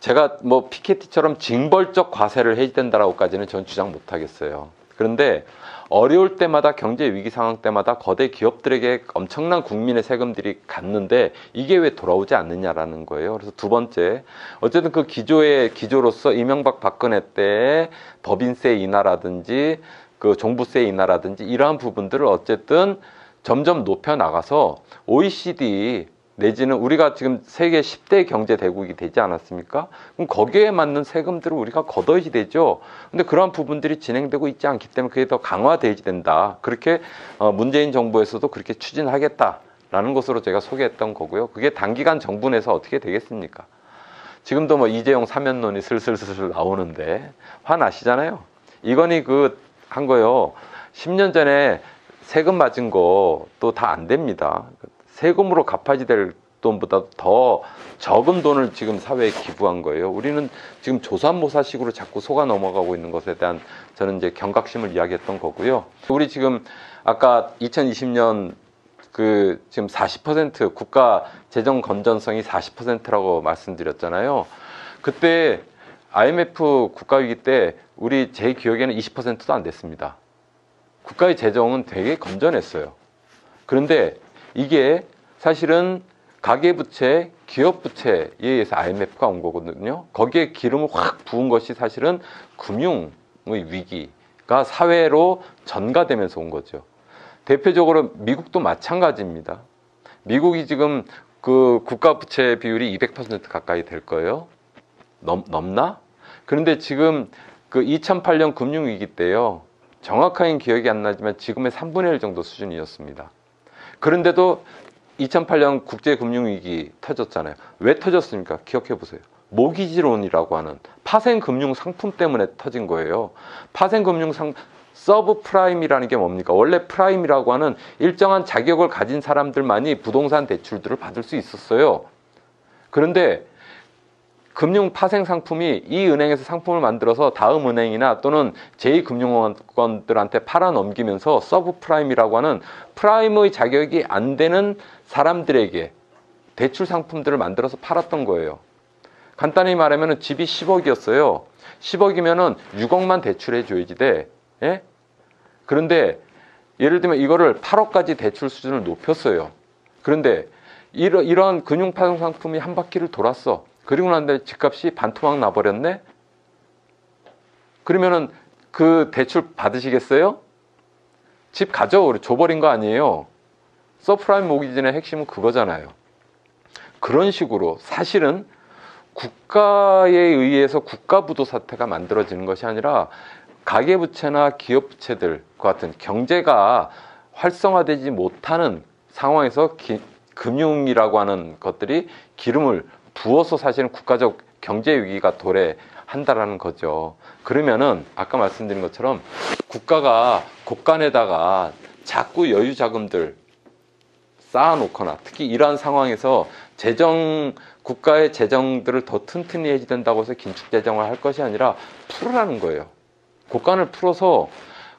제가 뭐 피케티처럼 징벌적 과세를 해야 된다라고까지는 전 주장 못하겠어요. 그런데 어려울 때마다, 경제 위기 상황 때마다 거대 기업들에게 엄청난 국민의 세금들이 갔는데 이게 왜 돌아오지 않느냐라는 거예요. 그래서 두 번째, 어쨌든 그 기조로서 이명박 박근혜 때의 법인세 인하라든지 그 종부세 인하라든지 이러한 부분들을 어쨌든 점점 높여 나가서 OECD 내지는 우리가 지금 세계 10대 경제 대국이 되지 않았습니까? 그럼 거기에 맞는 세금들을 우리가 걷어야지 되죠. 근데 그러한 부분들이 진행되고 있지 않기 때문에 그게 더 강화되어야 된다. 그렇게 문재인 정부에서도 그렇게 추진하겠다라는 것으로 제가 소개했던 거고요. 그게 단기간 정부 내에서 어떻게 되겠습니까? 지금도 뭐 이재용 사면론이 슬슬 나오는데 화나시잖아요. 이건희 한 거요. 10년 전에 세금 맞은 거 또 다 안 됩니다. 세금으로 갚아야 될 돈보다 더 적은 돈을 지금 사회에 기부한 거예요. 우리는 지금 조삼모사식으로 자꾸 속아 넘어가고 있는 것에 대한 저는 이제 경각심을 이야기했던 거고요. 우리 지금 아까 2020년 지금 40% 국가 재정 건전성이 40%라고 말씀드렸잖아요. 그때 IMF 국가위기 때 제 기억에는 20%도 안 됐습니다. 국가의 재정은 되게 건전했어요. 그런데 이게 사실은 가계부채, 기업부채에 의해서 IMF가 온 거거든요. 거기에 기름을 확 부은 것이 사실은 금융의 위기가 사회로 전가되면서 온 거죠. 대표적으로 미국도 마찬가지입니다. 미국이 지금 그 국가부채 비율이 200% 가까이 될 거예요. 넘나? 그런데 지금 그 2008년 금융위기 때요. 정확하게 기억이 안 나지만 지금의 3분의 1 정도 수준이었습니다. 그런데도 2008년 국제금융위기 터졌잖아요. 왜 터졌습니까? 기억해 보세요. 모기지론이라고 하는 파생금융상품 때문에 터진 거예요. 서브프라임이라는 게 뭡니까? 원래 프라임이라고 하는 일정한 자격을 가진 사람들만이 부동산 대출들을 받을 수 있었어요. 그런데 금융 파생 상품이 이 은행에서 상품을 만들어서 다음 은행이나 또는 제2금융권들한테 팔아 넘기면서 서브프라임이라고 하는 프라임의 자격이 안 되는 사람들에게 대출 상품들을 만들어서 팔았던 거예요. 간단히 말하면 집이 10억이었어요. 10억이면은 6억만 대출해 줘야지 돼. 예? 그런데 예를 들면 이거를 8억까지 대출 수준을 높였어요. 그런데 이런 금융 파생 상품이 한 바퀴를 돌았어. 그리고 난 다음에 집값이 반토막 나버렸네? 그러면은 그 대출 받으시겠어요? 집 가져. 줘버린 거 아니에요. 서프라임 모기지의 핵심은 그거잖아요. 그런 식으로 사실은 국가에 의해서 국가부도 사태가 만들어지는 것이 아니라 가계부채나 기업부채들과 같은 경제가 활성화되지 못하는 상황에서 금융이라고 하는 것들이 기름을 부어서 사실은 국가적 경제 위기가 도래한다라는 거죠. 그러면은 아까 말씀드린 것처럼 국가가 곳간에다가 자꾸 여유 자금들 쌓아놓거나 특히 이러한 상황에서 국가의 재정들을 더 튼튼히 해야 된다고 해서 긴축 재정을 할 것이 아니라 풀으라는 거예요. 곳간을 풀어서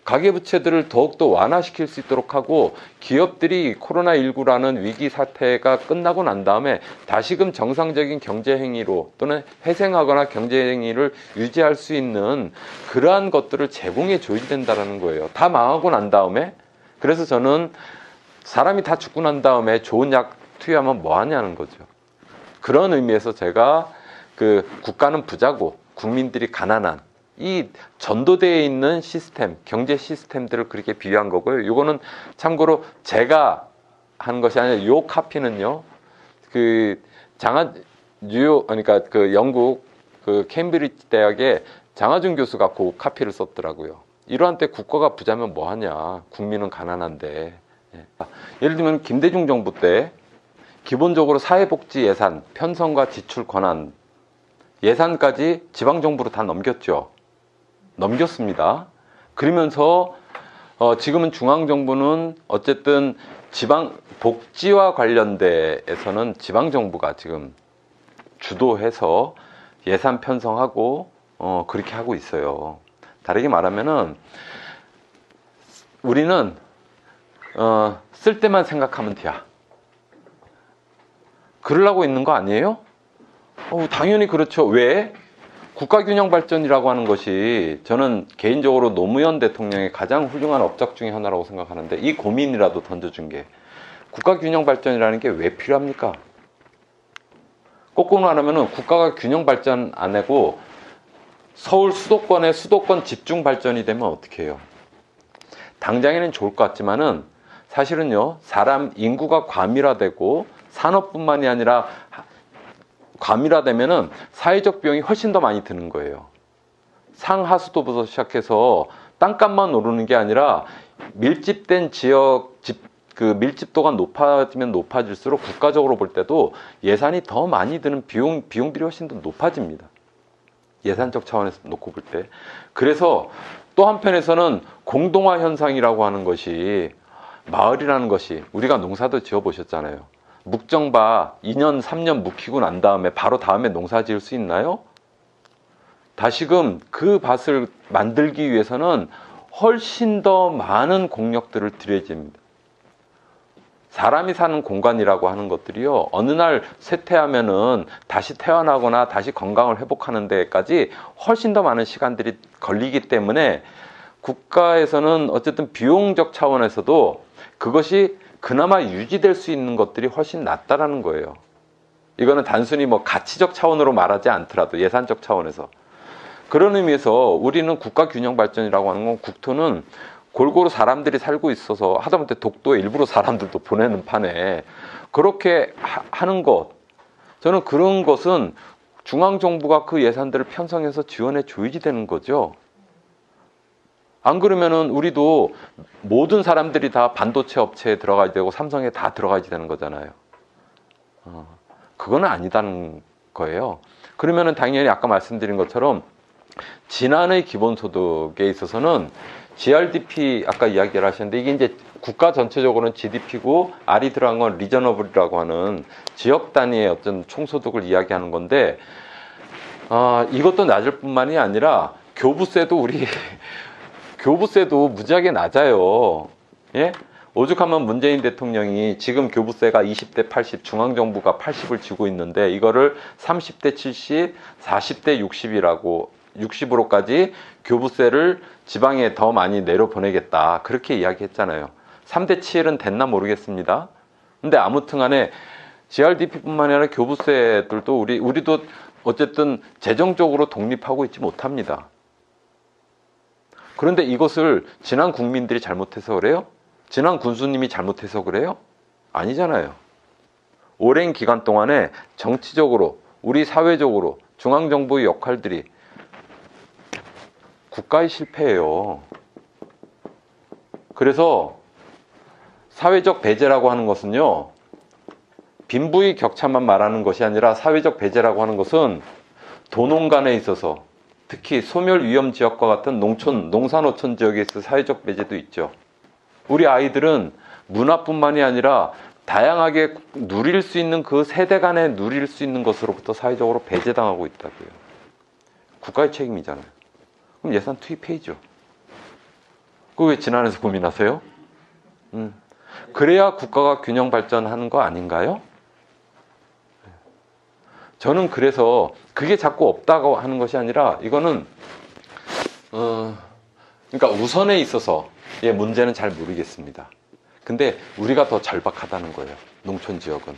가계부채들을 더욱더 완화시킬 수 있도록 하고 기업들이 코로나19라는 위기 사태가 끝나고 난 다음에 다시금 정상적인 경제행위로 또는 회생하거나 경제행위를 유지할 수 있는 그러한 것들을 제공해 줘야 된다는 거예요. 다 망하고 난 다음에. 그래서 저는 사람이 다 죽고 난 다음에 좋은 약 투여하면 뭐 하냐는 거죠. 그런 의미에서 제가 국가는 부자고 국민들이 가난한 이 전도되어 있는 시스템, 경제 시스템들을 그렇게 비유한 거고요. 이거는 참고로 제가 한 것이 아니라 이 카피는요. 그러니까 영국 케임브리지 대학의 장하준 교수가 그 카피를 썼더라고요. 이러한 때 국가가 부자면 뭐 하냐? 국민은 가난한데. 예를 들면 김대중 정부 때 기본적으로 사회복지 예산, 편성과 지출 권한, 예산까지 지방정부로 다 넘겼죠. 넘겼습니다. 그러면서 지금은 중앙정부는 어쨌든 지방 복지와 관련돼서는 지방정부가 지금 주도해서 예산 편성하고 그렇게 하고 있어요. 다르게 말하면은 우리는 쓸 때만 생각하면 돼야. 그러려고 있는 거 아니에요? 당연히 그렇죠. 왜? 국가균형발전이라고 하는 것이 저는 개인적으로 노무현 대통령의 가장 훌륭한 업적 중에 하나라고 생각하는데, 이 고민이라도 던져준 게, 국가균형발전이라는 게 왜 필요합니까? 거꾸로 말하면 국가가 균형발전 안 하고 서울 수도권의 수도권 집중발전이 되면 어떻게 해요? 당장에는 좋을 것 같지만은 사실은요, 사람 인구가 과밀화되고 산업뿐만이 아니라 과밀화되면은 사회적 비용이 훨씬 더 많이 드는 거예요. 상하수도부터 시작해서 땅값만 오르는 게 아니라 밀집된 지역 그 밀집도가 높아지면 높아질수록 국가적으로 볼 때도 예산이 더 많이 드는 비용들이 훨씬 더 높아집니다. 예산적 차원에서 놓고 볼 때. 그래서 또 한편에서는 공동화 현상이라고 하는 것이, 마을이라는 것이, 우리가 농사도 지어 보셨잖아요. 묵정바 2년 3년 묵히고 난 다음에 바로 다음에 농사 지을 수 있나요? 다시금 그 밭을 만들기 위해서는 훨씬 더 많은 공력들을 들여야 됩니다. 사람이 사는 공간이라고 하는 것들이요, 어느 날 쇠퇴하면은 다시 태어나거나 다시 건강을 회복하는 데까지 훨씬 더 많은 시간들이 걸리기 때문에 국가에서는 어쨌든 비용적 차원에서도 그것이 그나마 유지될 수 있는 것들이 훨씬 낫다라는 거예요. 이거는 단순히 뭐 가치적 차원으로 말하지 않더라도 예산적 차원에서. 그런 의미에서 우리는 국가균형발전이라고 하는 건, 국토는 골고루 사람들이 살고 있어서 하다못해 독도에 일부러 사람들도 보내는 판에 그렇게 하는 것, 저는 그런 것은 중앙정부가 그 예산들을 편성해서 지원해 줘야지 되는 거죠. 안 그러면은 우리도 모든 사람들이 다 반도체 업체에 들어가야 되고 삼성에 다 들어가야 되는 거잖아요. 그거는 아니다는 거예요. 그러면은 당연히 아까 말씀드린 것처럼 지난해 기본소득에 있어서는 GRDP 아까 이야기를 하셨는데, 이게 이제 국가 전체적으로는 GDP고 R이 들어간 건 리저너블이라고 하는 지역 단위의 어떤 총소득을 이야기하는 건데, 이것도 낮을 뿐만이 아니라 교부세도 교부세도 무지하게 낮아요. 예? 오죽하면 문재인 대통령이 지금 교부세가 20대 80, 중앙정부가 80을 지고 있는데 이거를 30대 70, 40대 60으로까지 교부세를 지방에 더 많이 내려보내겠다, 그렇게 이야기했잖아요. 3대 7은 됐나 모르겠습니다. 근데 아무튼 간에 GRDP뿐만 아니라 교부세들도 우리도 어쨌든 재정적으로 독립하고 있지 못합니다. 그런데 이것을 지난 국민들이 잘못해서 그래요? 지난 군수님이 잘못해서 그래요? 아니잖아요. 오랜 기간 동안에 정치적으로, 우리 사회적으로 중앙정부의 역할들이 국가의 실패예요. 그래서 사회적 배제라고 하는 것은요, 빈부의 격차만 말하는 것이 아니라 사회적 배제라고 하는 것은 도농 간에 있어서, 특히 소멸 위험 지역과 같은 농산어촌 지역에 있어서 사회적 배제도 있죠. 우리 아이들은 문화뿐만이 아니라 다양하게 누릴 수 있는, 그 세대 간에 누릴 수 있는 것으로부터 사회적으로 배제당하고 있다고요. 국가의 책임이잖아요. 그럼 예산 투입해야죠. 그거 왜 지난해서 고민하세요? 그래야 국가가 균형 발전하는 거 아닌가요? 저는 그래서 그게 자꾸 없다고 하는 것이 아니라, 이거는 그러니까 우선에 있어서의 문제는 잘 모르겠습니다. 근데 우리가 더 절박하다는 거예요. 농촌 지역은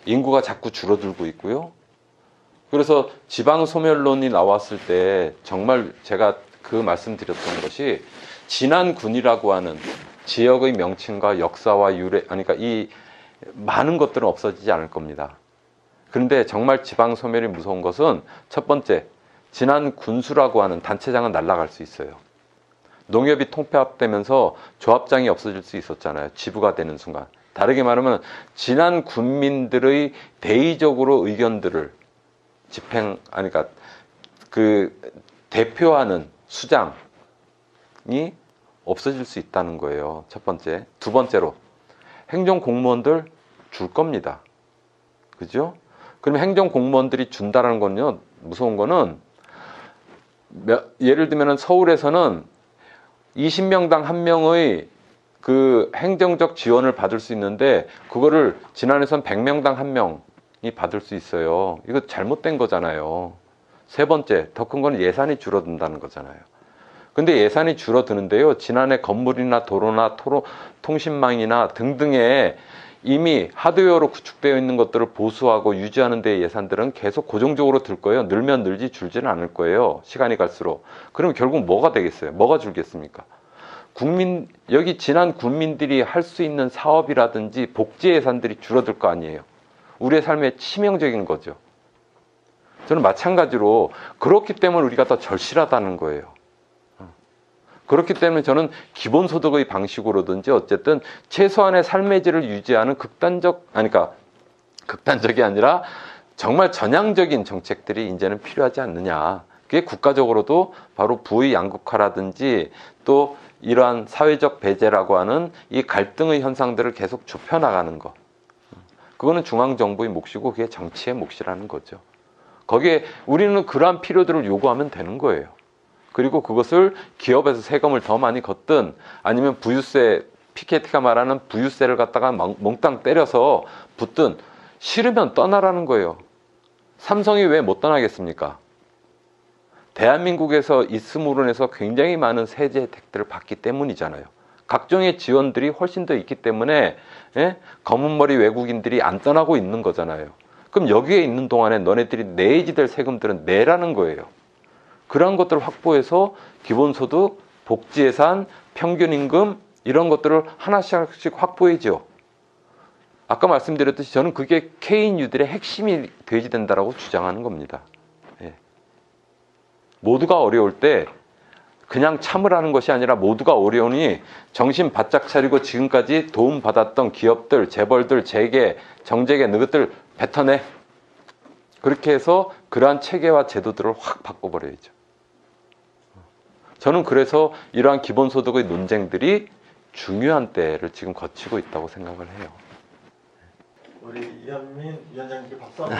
인구가 자꾸 줄어들고 있고요. 그래서 지방 소멸론이 나왔을 때 정말 제가 그 말씀드렸던 것이, 진안군이라고 하는 지역의 명칭과 역사와 유래, 그러니까 이 많은 것들은 없어지지 않을 겁니다. 그런데 정말 지방 소멸이 무서운 것은, 첫 번째, 진안군수라고 하는 단체장은 날아갈 수 있어요. 농협이 통폐합되면서 조합장이 없어질 수 있었잖아요. 지부가 되는 순간. 다르게 말하면 지난 군민들의 대의적으로 의견들을 그러니까 그 대표하는 수장이 없어질 수 있다는 거예요. 첫 번째. 두 번째로 행정공무원들 줄 겁니다. 그죠? 그럼 행정공무원들이 준다라는 건요, 무서운 거는 예를 들면 서울에서는 20명당 1명의 그 행정적 지원을 받을 수 있는데 그거를 지난해선 100명당 1명이 받을 수 있어요. 이거 잘못된 거잖아요. 세 번째, 더 큰 건 예산이 줄어든다는 거잖아요. 근데 예산이 줄어드는데요, 지난해 건물이나 도로나 통신망이나 등등의 이미 하드웨어로 구축되어 있는 것들을 보수하고 유지하는 데 예산들은 계속 고정적으로 들 거예요. 늘면 늘지 줄지는 않을 거예요. 시간이 갈수록. 그럼 결국 뭐가 되겠어요? 뭐가 줄겠습니까? 여기 지난 국민들이 할 수 있는 사업이라든지 복지 예산들이 줄어들 거 아니에요. 우리의 삶에 치명적인 거죠. 저는 마찬가지로 그렇기 때문에 우리가 더 절실하다는 거예요. 그렇기 때문에 저는 기본소득의 방식으로든지 어쨌든 최소한의 삶의 질을 유지하는 극단적이 아니라 정말 전향적인 정책들이 이제는 필요하지 않느냐. 그게 국가적으로도 바로 부의 양극화라든지 또 이러한 사회적 배제라고 하는 이 갈등의 현상들을 계속 좁혀나가는 것. 그거는 중앙정부의 몫이고 그게 정치의 몫이라는 거죠. 거기에 우리는 그러한 필요들을 요구하면 되는 거예요. 그리고 그것을 기업에서 세금을 더 많이 걷든 아니면 부유세, 피케티가 말하는 부유세를 갖다가 몽땅 때려서 붙든 싫으면 떠나라는 거예요. 삼성이 왜 못 떠나겠습니까? 대한민국에서 있음으로 인해서 굉장히 많은 세제 혜택들을 받기 때문이잖아요. 각종의 지원들이 훨씬 더 있기 때문에 검은머리 외국인들이 안 떠나고 있는 거잖아요. 그럼 여기에 있는 동안에 너네들이 내야지 될 세금들은 내라는 거예요. 그런 것들을 확보해서 기본소득, 복지예산, 평균임금 이런 것들을 하나씩 확보해죠. 아까 말씀드렸듯이 저는 그게 K인유들의 핵심이 돼야 된다고 주장하는 겁니다. 예. 모두가 어려울 때 그냥 참으라는 것이 아니라 모두가 어려우니 정신 바짝 차리고 지금까지 도움받았던 기업들, 재벌들, 재계, 정재계 너희들 뱉어내. 그렇게 해서 그러한 체계와 제도들을 확 바꿔버려야죠. 저는 그래서 이러한 기본소득의 논쟁들이 중요한 때를 지금 거치고 있다고 생각을 해요. 우리 이현민 위원장님께 박수 한번